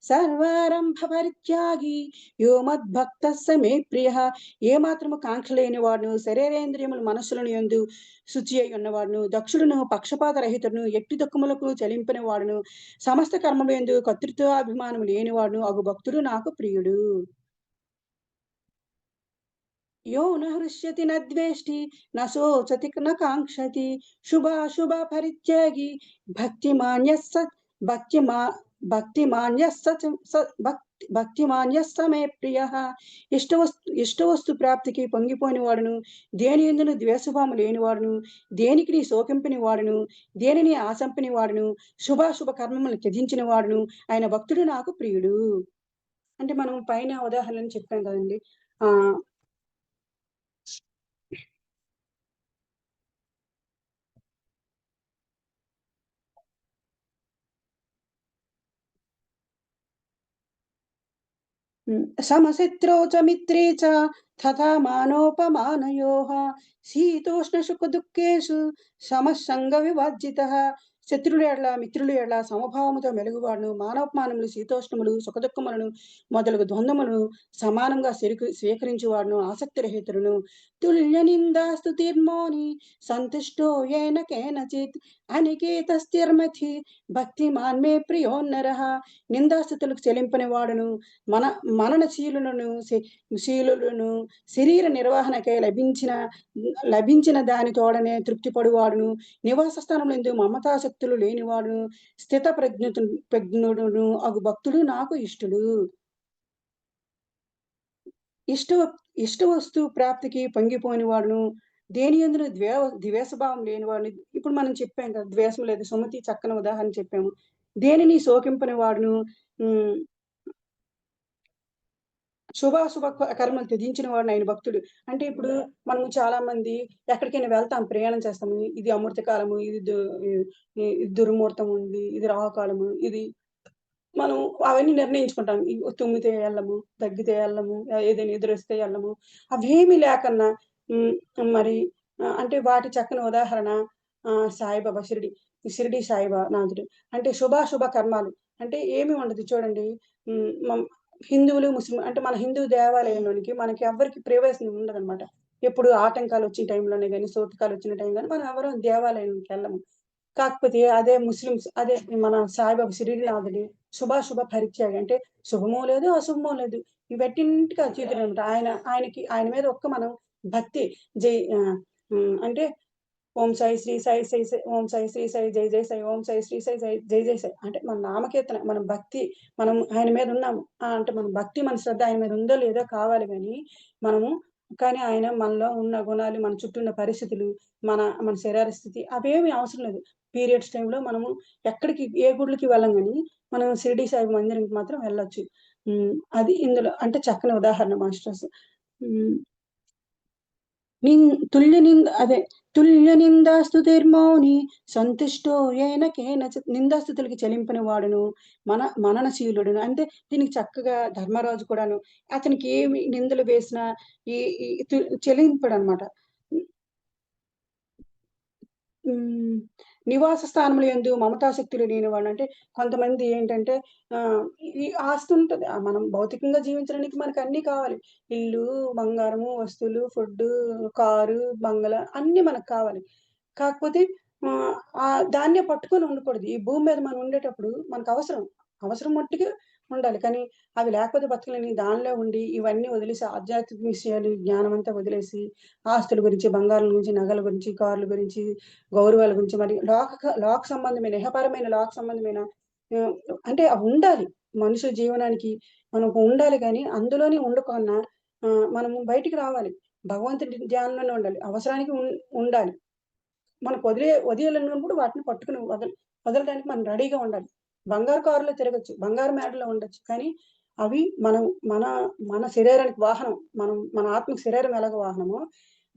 సర్వారంభ పరిత్యాగి యో మద్భక్త స మే ప్రియః. ఏ మాత్రము కాంక్ష లేనివాడును, శరీరేంద్రియములు మనస్సులను యందు శుచి అయి ఉన్నవాడును, దక్షుడును, పక్షపాత రహితుడును, ఎట్టి దుఃఖములకు చలింపని వాడును, సమస్త కర్మముల యందు కర్తృత్వాభిమానము లేనివాడును అగు భక్తుడు నాకు ప్రియుడు. यो न हृष्यति न द्वेष्टि न शोचति न काङ्क्षति शुभाशुभ परित्यागी भक्तिमान् यः स भक्तिमा भक्तिमान् यः स च स భక్తిమాన్ యస్స మే ప్రియః. ఇష్టవస్తు ప్రాప్తికి పొంగిపోని వాడును, దేని యందును ద్వేషభావము లేనివాడును, దేనికిని శోకింపని వాడును, దేనిని ఆశంపని వాడును, శుభాశుభ కర్మములను త్యజించిన వాడును ఆయన భక్తుడు నాకు ప్రియుడు. అంటే మనం పైన ఉదాహరణలు చెప్పాం కదండీ! ఆహ్, समशत्रौ च मित्रे च तथा मानोपमानयोः శీతోష్ణసుఖదుఃఖేషు సమసంగ వివర్జితః. శత్రువుల ఎడల మిత్రుల ఎడల సమభావముతో మెలుగువాడును, మానవమానములు, శీతోష్ణములు, సుఖదుఃఖములను మొదలగు ద్వంద్వములను సమానంగా స్వీకరించువాడును, ఆసక్తి రహితుడును. తుల్య నిందా స్తుతిర్మౌని సంతుష్టో ఏన కేనచిత్ అనికేతస్థిర్మతి భక్తిమాన్ మే ప్రియోన్నరః. నిందాస్థుతులకు చెలింపని వాడును, మన శీలులను శరీర నిర్వహణకై లభించిన దాని తోడనే తృప్తిపడువాడును, నివాస స్థానములందు మమతాశక్తులు లేనివాడును, ప్రజ్ఞుడును అగు భక్తుడు నాకు ఇష్టుడు. ఇష్ట ఇష్టవస్తు ప్రాప్తికి పొంగిపోని వాడును, దేని యందును ద్వేషభావం లేనివాడును. ఇప్పుడు మనం చెప్పాం కదా! ద్వేషం లేదు. సుమతి చక్కని ఉదాహరణ చెప్పాము. దేనిని శోకింపని వాడును, హ్మ్. శుభాశుభ కర్మలు త్యజించిన వాడు ఆయన భక్తుడు. అంటే ఇప్పుడు మనం చాలా మంది ఎక్కడికైనా వెళ్తాం, ప్రయాణం చేస్తాము. ఇది అమృత కాలము, ఇది దుర్ముహూర్తం ఉంది, ఇది రాహుకాలము, ఇది మనం అవన్నీ నిర్ణయించుకుంటాం. తుమ్మితే ఎళ్ళము, దగ్గితే ఎళ్ళము, ఏదైనా ఎదురొస్తే ఎళ్ళము. అవేమీ లేకన్నా హ్మ్. మరి అంటే వాటి చక్కని ఉదాహరణ సాయిబాబా షిరిడి సాయిబాబా నాథుడు. అంటే శుభాశుభ కర్మాలు. అంటే ఏమి ఉండదు చూడండి. హ్మ్. హిందువులు, ముస్లిం అంటే మన హిందూ దేవాలయంలోనికి మనకి ఎవ్వరికీ ప్రవేశం ఉండదనమాట. ఎప్పుడు ఆటంకాలొచ్చిన టైంలోనే గాని, సూతకాలొచ్చిన టైం గాని మనం ఎవరం దేవాలయంకెళ్ళము. కాకపోతే అదే ముస్లిమ్స్ అదే మన సాయిబాబా షిరిడీనాథుడి శుభాశుభ పరిత్యాగి అంటే శుభమో లేదు, అశుభమో లేదు. ఇవన్నింటికి అతీతుడనమాట. ఆయన మీద ఒక్క మనం భక్తి అంటే ఓం సాయి శ్రీ సాయి శ్రీ సాయి ఓం సాయి శ్రీ సాయి జై జై సాయి ఓం సాయి శ్రీ సాయి జై జై సాయి అంటే మన నామకీర్తన మన భక్తి మనం ఆయన మీద ఉన్నాము అంటే మన భక్తి మన శ్రద్ధ ఆయన మీద ఉందో లేదో కావాలి కానీ మనము కానీ ఆయన మనలో ఉన్న గుణాలు మన చుట్టూ ఉన్న పరిస్థితులు మన మన శరీర స్థితి అవేమి అవసరం లేదు. పీరియడ్స్ టైంలో మనము ఎక్కడికి ఏ గుడ్లకి వెళ్ళం కానీ మనం షిరిడి సాయి మందిరానికి మాత్రం వెళ్ళొచ్చు. అది ఇందులో అంటే చక్కని ఉదాహరణ మాస్టర్స్. ఉమ్, నిన్ తుల్య నింద అదే తుల్య నిందాస్తుతిర్మౌని సంతుష్టో ఏన కేనచిత్ నిందాస్తుతులకి చెలింపని వాడును మననశీలుడును. అంటే దీనికి చక్కగా ధర్మరాజు కూడాను అతనికి ఏమి నిందలు వేసినా ఈ ఈ చెలింపడనమాట. హ్మ్. నివాస స్థానముల యందు మమతాశక్తులు లేనివాడు అంటే కొంతమంది ఏంటంటే ఈ ఆస్తి ఉంటది. మనం భౌతికంగా జీవించడానికి మనకన్నీ కావాలి. ఇల్లు, బంగారము, వస్తువులు, ఫుడ్డు, కారు, బంగళా అన్నీ మనకు కావాలి. కాకపోతే ఆహ్, దాన్నే పట్టుకొని ఉండకూడదు. ఈ భూమి మీద మనం ఉండేటప్పుడు మనకవసరం. అవసరం మట్టుకు ఉండాలి. కానీ అవి లేకపోతే బతకలేని దానిలో ఉండి ఇవన్నీ వదిలేసి ఆధ్యాత్మిక విషయాలు, జ్ఞానమంతా వదిలేసి ఆస్తుల గురించి, బంగారం గురించి, నగల గురించి, కార్ల గురించి, గౌరవాల గురించి మరి లోక సంబంధమైన, ఇహపరమైన లోక సంబంధమైన ఆహ్, అంటే అవుండాలి. మనుషుల జీవనానికి మనకు ఉండాలి గానీ, అందులోనే ఉండకుండా మనము బయటికి రావాలి. భగవంతుడి ధ్యానంలోనే ఉండాలి. అవసరానికి ఉండాలి. మనకు వదిలేయాలన్నప్పుడు వాటిని పట్టుకొని వదలడానికి మనం రెడీగా ఉండాలి. బంగారు కారులో తిరగొచ్చు. బంగారు మేడలో ఉండొచ్చు. కానీ అవి మనం మన మన శరీరానికి వాహనం. మన ఆత్మకి శరీరం ఎలాగ వాహనమో,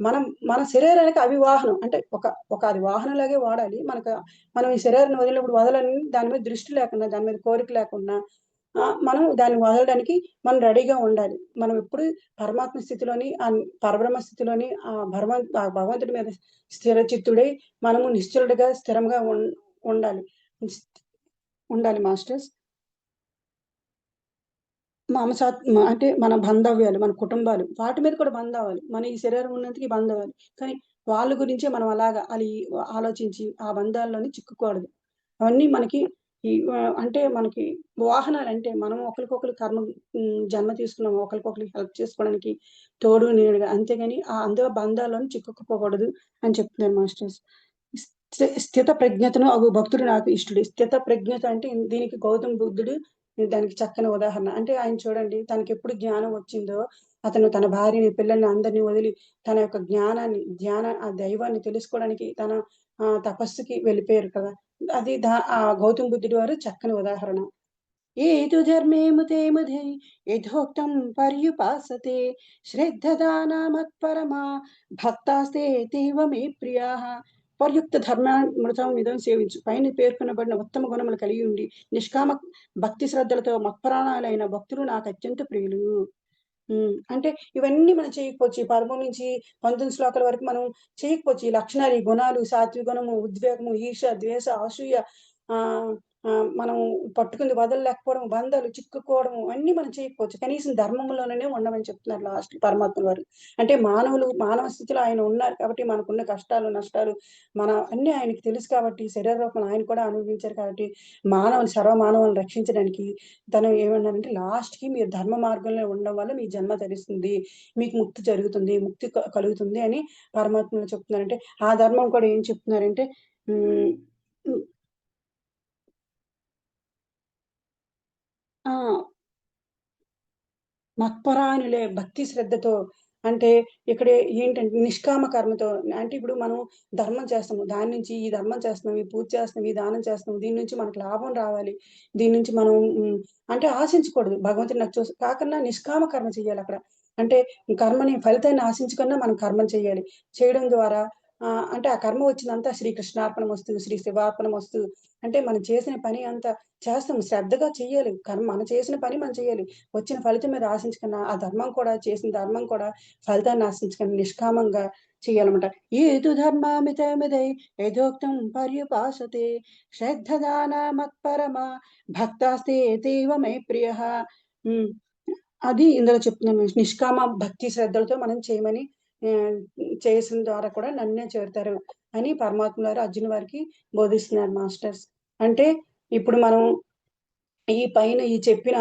మనం మన శరీరానికి అవి వాహనం. అంటే ఒక అది వాహనంలాగే వాడాలి. మనం ఈ శరీరాన్ని వదిలినప్పుడు వదలని దాని మీద దృష్టి లేకుండా, దాని మీద కోరిక లేకుండా మనం దాన్ని వదలడానికి మనం రెడీగా ఉండాలి. మనం ఎప్పుడు పరమాత్మ స్థితిలోని పరబ్రహ్మ స్థితిలోని ఆ భగవంతుడి మీద స్థిరచిత్తుడై మనము నిశ్చలుడుగా స్థిరంగా ఉండాలి. స్ ఉండాలి మాస్టర్స్. అంటే మన బాంధవ్యాలు, మన కుటుంబాలు వాటి మీద కూడా బందవ్వాలి. మన ఈ శరీరం ఉన్నంతకి బందవ్వాలి. కానీ వాళ్ళ గురించే మనం అలాగా ఆలోచించి ఆ బంధాల్లోని చిక్కుకూడదు. అవన్నీ మనకి అంటే మనకి వాహనాలంటే మనం ఒకళ్ళకొకళ్ళు జన్మ తీసుకున్నాం. ఒకళ్ళకొకళ్ళకి హెల్ప్ చేసుకోవడానికి తోడు నీడగా. అంతేగాని అందులో బంధాల్లోని చిక్కుకుపోకూడదు అని చెప్తున్నారు మాస్టర్స్. స్థిత ప్రజ్ఞతను అగు భక్తుడు నాకు ఇష్టుడు. స్థిత ప్రజ్ఞత అంటే దీనికి గౌతమ బుద్ధుడు దానికి చక్కని ఉదాహరణ. అంటే ఆయన చూడండి తనకెప్పుడు జ్ఞానం వచ్చిందో, అతను తన భార్యని, పిల్లల్ని అందరిని వదిలి తన యొక్క జ్ఞానాన్ని, ఆ దైవాన్ని తెలుసుకోవడానికి తన తపస్సుకి వెళ్ళిపోయారు కదా! అది గౌతమ బుద్ధుడి వారు చక్కని ఉదాహరణ. ఏతు ధర్మేముతే ముధై యథోక్తం పర్యుపాసతే శ్రద్ధదానా మత్పరమా భక్తాస్తే తీవ మే ప్రియాః. పర్యుక్త ధర్మామృతం ఇదం సేవించు. పైన పేర్కొనబడిన ఉత్తమ గుణములు కలిగి ఉండి నిష్కామ భక్తి శ్రద్ధలతో మత్పరాయణులైన భక్తులు నాకు అత్యంత ప్రియులు. అంటే ఇవన్నీ మనం చేయకపోవచ్చు. ఈ 13 నుంచి 19 శ్లోకాల వరకు మనం చేయకపోవచ్చు. ఈ లక్షణాలు, ఈ గుణాలు, సాత్విక గుణము, ఉద్వేగము, ఈర్ష్య, ద్వేష, అసూయ ఆహ్, మనం పట్టుకుంది వదలలేకపోవడం, బంధాలు చిక్కుకోవడము అన్నీ మనం చేయకపోవచ్చు. కనీసం ధర్మంలోనే ఉండమని చెప్తున్నారు లాస్ట్‌కి పరమాత్మ వారు. అంటే మానవ స్థితిలో ఆయన ఉన్నారు కాబట్టి మనకున్న కష్టాలు, నష్టాలు అన్నీ ఆయనకి తెలుసు కాబట్టి శరీర రూపంలో ఆయన కూడా అనుభవించారు కాబట్టి సర్వమానవాళిని రక్షించడానికి తను ఏమన్నారంటే లాస్ట్‌కి మీరు ధర్మ మార్గంలో ఉండడం వల్ల మీ జన్మ తరిస్తుంది. మీకు ముక్తి జరుగుతుంది. ముక్తి కలుగుతుంది అని పరమాత్ములు చెప్తున్నారంటే, ఆ ధర్మం కూడా ఏం చెప్తున్నారంటే హ్మ్. హ్మ్. ఆ! మత్పరాయణులే భక్తి శ్రద్ధతో అంటే ఇక్కడ ఏంటంటే నిష్కామ కర్మతో అంటే ఇప్పుడు మనం ధర్మం చేస్తాము. దాని నుంచి ఈ ధర్మం చేస్తున్నాం, ఈ పూజ చేస్తున్నాం, ఈ దానం చేస్తున్నాం. దీని నుంచి మనకు లాభం రావాలి. దీని నుంచి మనం అంటే ఆశించకూడదు. భగవంతుడు నాకు కాకుండా నిష్కామ కర్మ చేయాలక్కడ. అంటే ఈ కర్మని ఫలితాన్ని ఆశించకుండా మనం కర్మం చేయాలి. చేయడం ద్వారా అంటే ఆ కర్మ వచ్చిందంతా శ్రీ కృష్ణార్పణమస్తు, శ్రీ శివార్పణమస్తు అంటే మనం చేసిన పని అంతా చేస్తాం. శ్రద్ధగా చెయ్యాలి. మనం చేసిన పని మనం చేయాలి. వచ్చిన ఫలితం మీద ఆశించకుండా, ఆ ధర్మం కూడా చేసిన ధర్మం కూడా ఫలితాన్ని ఆశించకుండా నిష్కామంగా చెయ్యాలన్నమాట. ఏతు ధర్మామితమిదై యథోక్తం పర్యుపాసతే శ్రద్ధదాన మత్పరమా భక్తాస్తే అతీవ మే ప్రియః. హ్మ్. అది ఇందులో చెప్తున్నాను. నిష్కామ భక్తి శ్రద్ధలతో మనం చేయమని ఆహ్, చేసిన ద్వారా కూడా నన్నే చేరుతారు అని పరమాత్మ గారు అర్జున్ వారికి బోధిస్తున్నారు మాస్టర్స్. అంటే ఇప్పుడు మనం ఈ పైన ఈ చెప్పిన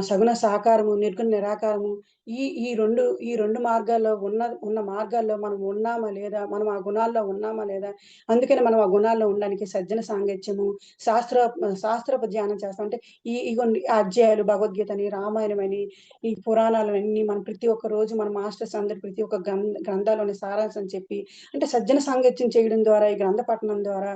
సగుణ సాకారము, నిర్గుణ నిరాకారము ఈ రెండు మార్గాల్లో ఉన్న మార్గాల్లో మనం ఉన్నామా లేదా? మనం ఆ గుణాల్లో ఉన్నామా లేదా? అందుకని మనం ఆ గుణాల్లో ఉండడానికి సజ్జన సాంగత్యము, శాస్త్ర శాస్త్రపు ధ్యానం చేస్తాం. అంటే ఇగోండి ఆ అధ్యాయాలు భగవద్గీతని, రామాయణమని, ఈ పురాణాలవన్నీ మనం ప్రతి ఒక్క రోజు మన మాస్టర్స్ అందరూ ప్రతి ఒక్క గ్రంథాలోని సారాంశం చెప్పి అంటే సజ్జన సాంగత్యం చేయడం ద్వారా, ఈ గ్రంథ పఠనం ద్వారా,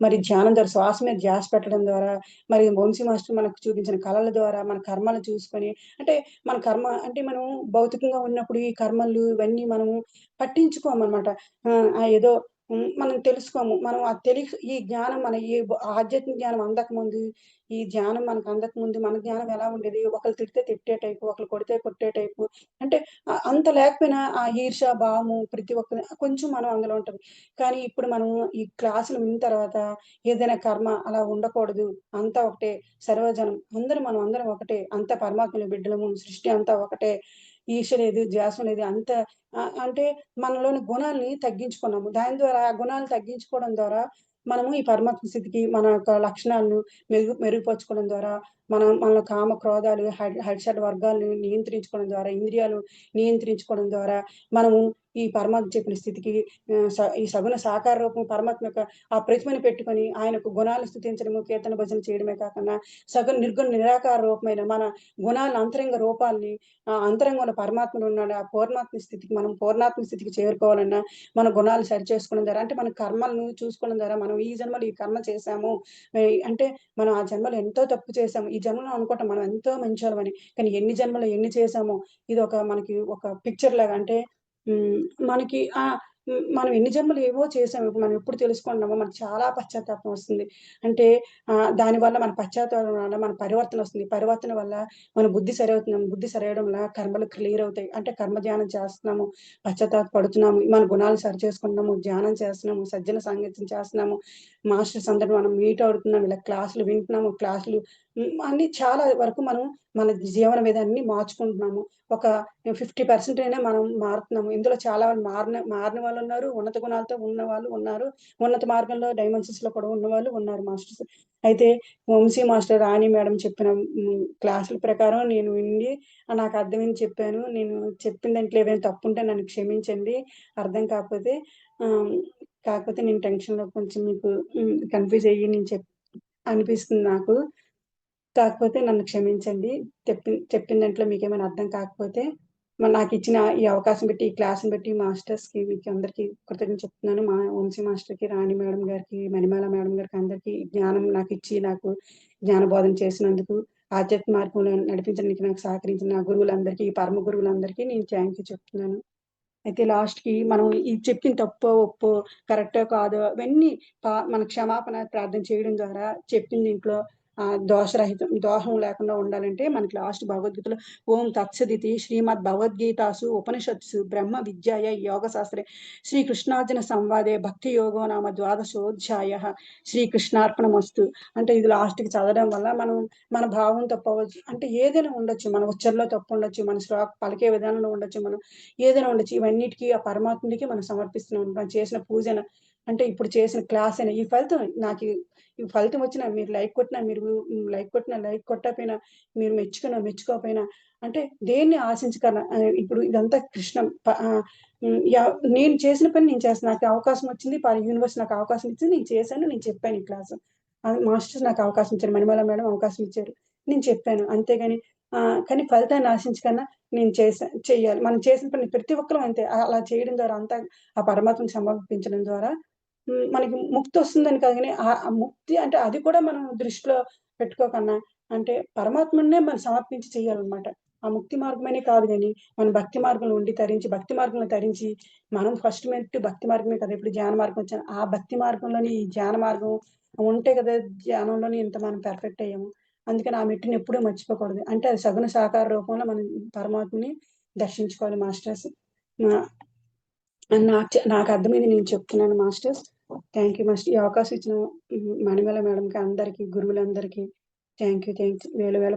మరి ధ్యానం ద్వారా శ్వాస మీద ధ్యాస పెట్టడం ద్వారా మరి వంశీ మాస్టర్ మనకు చూపించిన కళల ద్వారా మన కర్మలు చూసుకొని అంటే మన కర్మ అంటే మనం భౌతికంగా ఉన్నప్పుడు ఈ కర్మలు ఇవన్నీ మనము పట్టించుకోమనమాట. ఏదో మనం తెలుసుకోము. మనం ఈ జ్ఞానం మన ఆధ్యాత్మిక జ్ఞానం అందకముందు, ఈ ధ్యానం మనకు అందకముందు మన జ్ఞానం ఎలా ఉండేది? ఒకళ్ళు తిడితే తిట్టే టైపు, ఒకళ్ళు కొడితే కొట్టే టైపు. అంటే అంత లేకపోయినా ఆ ఈర్ష భావము ప్రతి ఒక్కరి కొంచెం మనం అందులో ఉంటది. కానీ ఇప్పుడు మనం ఈ క్లాసులు విన్న తర్వాత ఏదైనా కర్మ అలా ఉండకూడదు. అంతా ఒకటే. సర్వజనం అందరం ఒకటే. అంతా పరమాత్ముని బిడ్డలము. సృష్టి అంతా ఒకటే. ఈర్ష్య లేదు, ద్వేషం లేదు. అంటే మనలోని గుణాల్ని తగ్గించుకున్నాము. దాని ద్వారా ఆ గుణాలు తగ్గించుకోవడం ద్వారా మనము ఈ పరమాత్మ స్థితికి మన యొక్క లక్షణాలను మెరుగుపరుచుకోవడం ద్వారా మన కామ క్రోధాలు, షడ్ వర్గాలను నియంత్రించుకోవడం ద్వారా, ఇంద్రియాలు నియంత్రించుకోవడం ద్వారా మనము ఈ పరమాత్మ చెప్పిన స్థితికి ఈ సగుణ సాకార రూపం పరమాత్మ యొక్క ఆ ప్రతిమని పెట్టుకొని ఆయనకు గుణాలను స్తుతించడము, కీర్తన భజన చేయడమే కాకుండా నిర్గుణ నిరాకార రూపమైన మన గుణాలను అంతరంగ రూపాల్ని అంతరంగంలో పరమాత్ముడు ఉన్నాడు. ఆ పూర్ణాత్మ స్థితికి చేరుకోవాలన్నా మన గుణాలు సరిచేసుకోవడం ద్వారా అంటే మన కర్మలను చూసుకోవడం ద్వారా మనం ఈ జన్మలో ఈ కర్మ చేశాము. అంటే మనం ఆ జన్మలో ఎంతో తప్పు చేశాము. ఈ జన్మలో అనుకుంటాం మనం ఎంతో మంచోళ్ళమని. కానీ ఎన్ని జన్మలో ఎన్ని చేశామో మనకి ఒక పిక్చర్ లాగా అంటే హ్మ్. మనకి మనం ఎన్ని జన్మలు ఏవో చేసాము. ఇప్పుడు మనం ఎప్పుడు తెలుసుకుంటున్నామో మనకు చాలా పశ్చాత్తాపం వస్తుంది. అంటే దానివల్ల మన పశ్చాత్తాపం వల్ల మన పరివర్తన వస్తుంది. పరివర్తన వల్ల మన బుద్ధి సరవుతున్నాం. బుద్ధి సరవడం వల్ల కర్మలు క్లియర్ అవుతాయి. అంటే కర్మ ధ్యానం చేస్తున్నాము, పశ్చాత్తాప పడుతున్నాము, మన గుణాలు సరిచేసుకుంటున్నాము, ధ్యానం చేస్తున్నాము, సజ్జన సాంగత్యం చేస్తున్నాము, మాస్టర్స్ అందరూ మనం మీట్ అవుతున్నాం, ఇలా క్లాసులు వింటున్నాము, అన్నీ చాలా వరకు మనం మన జీవన విధానాన్ని మార్చుకుంటున్నాము. ఒక 50% అయినా మనం మారుతున్నాము. ఇందులో చాలా మంది మారిన వాళ్ళున్నారు. ఉన్నత గుణాలతో ఉన్నవాళ్ళు ఉన్నారు. ఉన్నత మార్గంలో డైమెన్షన్స్‌లో కూడా ఉన్నవాళ్ళు ఉన్నారు మాస్టర్స్. అయితే వంశీ మాస్టర్, రాణి మేడం చెప్పిన క్లాసుల ప్రకారం నేను విని నాకు అర్థమైంది చెప్పాను. నేను చెప్పిన దాంట్లో ఏదైనా తప్పుంటే నన్ను క్షమించండి. అర్థం కాకపోతే ఆహ్, కాకపోతే నేను టెన్షన్‌లో కొంచెం మీకు కన్‌ఫ్యూజ్ అయ్యి అనిపిస్తుంది నాకు. కాకపోతే నన్ను క్షమించండి. చెప్పిన దాంట్లో మీకేమైనా అర్థం కాకపోతే, మరి నాకిచ్చిన ఈ అవకాశం బట్టి, ఈ క్లాస్‌ని బట్టి మాస్టర్స్‌కి మీకు అందరికీ కృతజ్ఞతలు చెప్తున్నాను. మా వంశీ మాస్టర్‌కి, రాణి మేడం గారికి, మణిమాల మేడం గారికి అందరికీ జ్ఞానం నాకు జ్ఞాన బోధన చేసినందుకు, ఆధ్యాత్మిక మార్గంలో నడిపించడానికి నాకు సహకరించిన నా గురువులందరికీ, ఈ పరమ గురువులందరికీ నేను థాంక్ యూ చెప్తున్నాను. అయితే లాస్ట్‌కి మనం ఇది చెప్పిన తప్పో, ఒప్పో, కరెక్టో, కాదో అవన్నీ మన క్షమాపణ ప్రార్థన చేయడం ద్వారా చెప్పిన దీంట్లో దోషం లేకుండా ఉండాలంటే మనకి లాస్ట్ భగవద్గీతలో ఓం తత్సదితి శ్రీమద్ భగవద్గీతాసు ఉపనిషత్సు బ్రహ్మ విద్యాయ యోగ శాస్త్రే శ్రీకృష్ణార్జున సంవాదే భక్తి యోగో నామ ద్వాదశోధ్యాయః శ్రీకృష్ణార్పణమస్తు. అంటే ఇది లాస్ట్‌కి చదవడం వల్ల మన భావం తప్పవచ్చు. అంటే ఏదైనా ఉండొచ్చు. మన ఉచ్చారణలో తప్పు ఉండొచ్చు. మన పలికే విధానంలో ఉండొచ్చు. మనం ఏదైనా ఉండొచ్చు. ఇవన్నిటికి ఆ పరమాత్ముడికి మనం సమర్పిస్తున్నాం. మనం చేసిన పూజన అంటే ఇప్పుడు చేసిన క్లాస్ అయినా ఈ ఫలితం వచ్చినా మీరు లైక్ కొట్టినా మీరు లైక్ కొట్టినా, లైక్ కొట్టకపోయినా, మీరు మెచ్చుకోకపోయినా అంటే దేన్ని ఆశించకన్నా ఇప్పుడు ఇదంతా కృష్ణం. నేను చేసిన పని నేను చేస్తున్నా. నాకు అవకాశం వచ్చింది. యూనివర్స్ నాకు అవకాశం ఇచ్చింది. నేను చేశాను. నేను చెప్పాను ఈ క్లాసు. మాస్టర్స్ నాకు అవకాశం ఇచ్చారు. మణిమాల మేడం అవకాశం ఇచ్చారు. నేను చెప్పాను. అంతేగాని కానీ ఫలితాన్ని ఆశించకన్నా నేను చెయ్యాలి. మనం చేసిన పని ప్రతి ఒక్కరం అంతే. అలా చేయడం ద్వారా అంతా ఆ పరమాత్మకి సమర్పించడం ద్వారా మనకి ముక్తొస్తుందని కాదు గానీ, ఆ ముక్తి అంటే అది కూడా మనం దృష్టిలో పెట్టుకోకన్నా అంటే పరమాత్ముడినే మనం సమర్పించి చేయాలనమాట. ఆ ముక్తి మార్గమనే కాదు గానీ, మనం భక్తి మార్గంలో ఉండి భక్తి మార్గంలో తరించి, మనం ఫస్ట్ మెట్టు భక్తి మార్గమే కదా! ఇప్పుడు ధ్యాన మార్గం వచ్చాను. ఆ భక్తి మార్గంలోని ఈ ధ్యాన మార్గం ఉంటే కదా! ధ్యానంలోని ఇంత మనం పర్ఫెక్ట్ అయ్యాము. అందుకని ఆ మెట్టుని ఎప్పుడూ మర్చిపోకూడదు. అంటే అది సగుణ సాకార రూపంలో మనం పరమాత్మని దర్శించుకోవాలి మాస్టర్స్. ఆహ్, అని నాకు అర్థమైంది నేను చెప్తున్నాను మాస్టర్స్. Thank you master. ఈ అవకాశం ఇచ్చిన మణిమల మేడంకి అందరికి, గురువులందరికీ థ్యాంక్ యూ. వేల వేల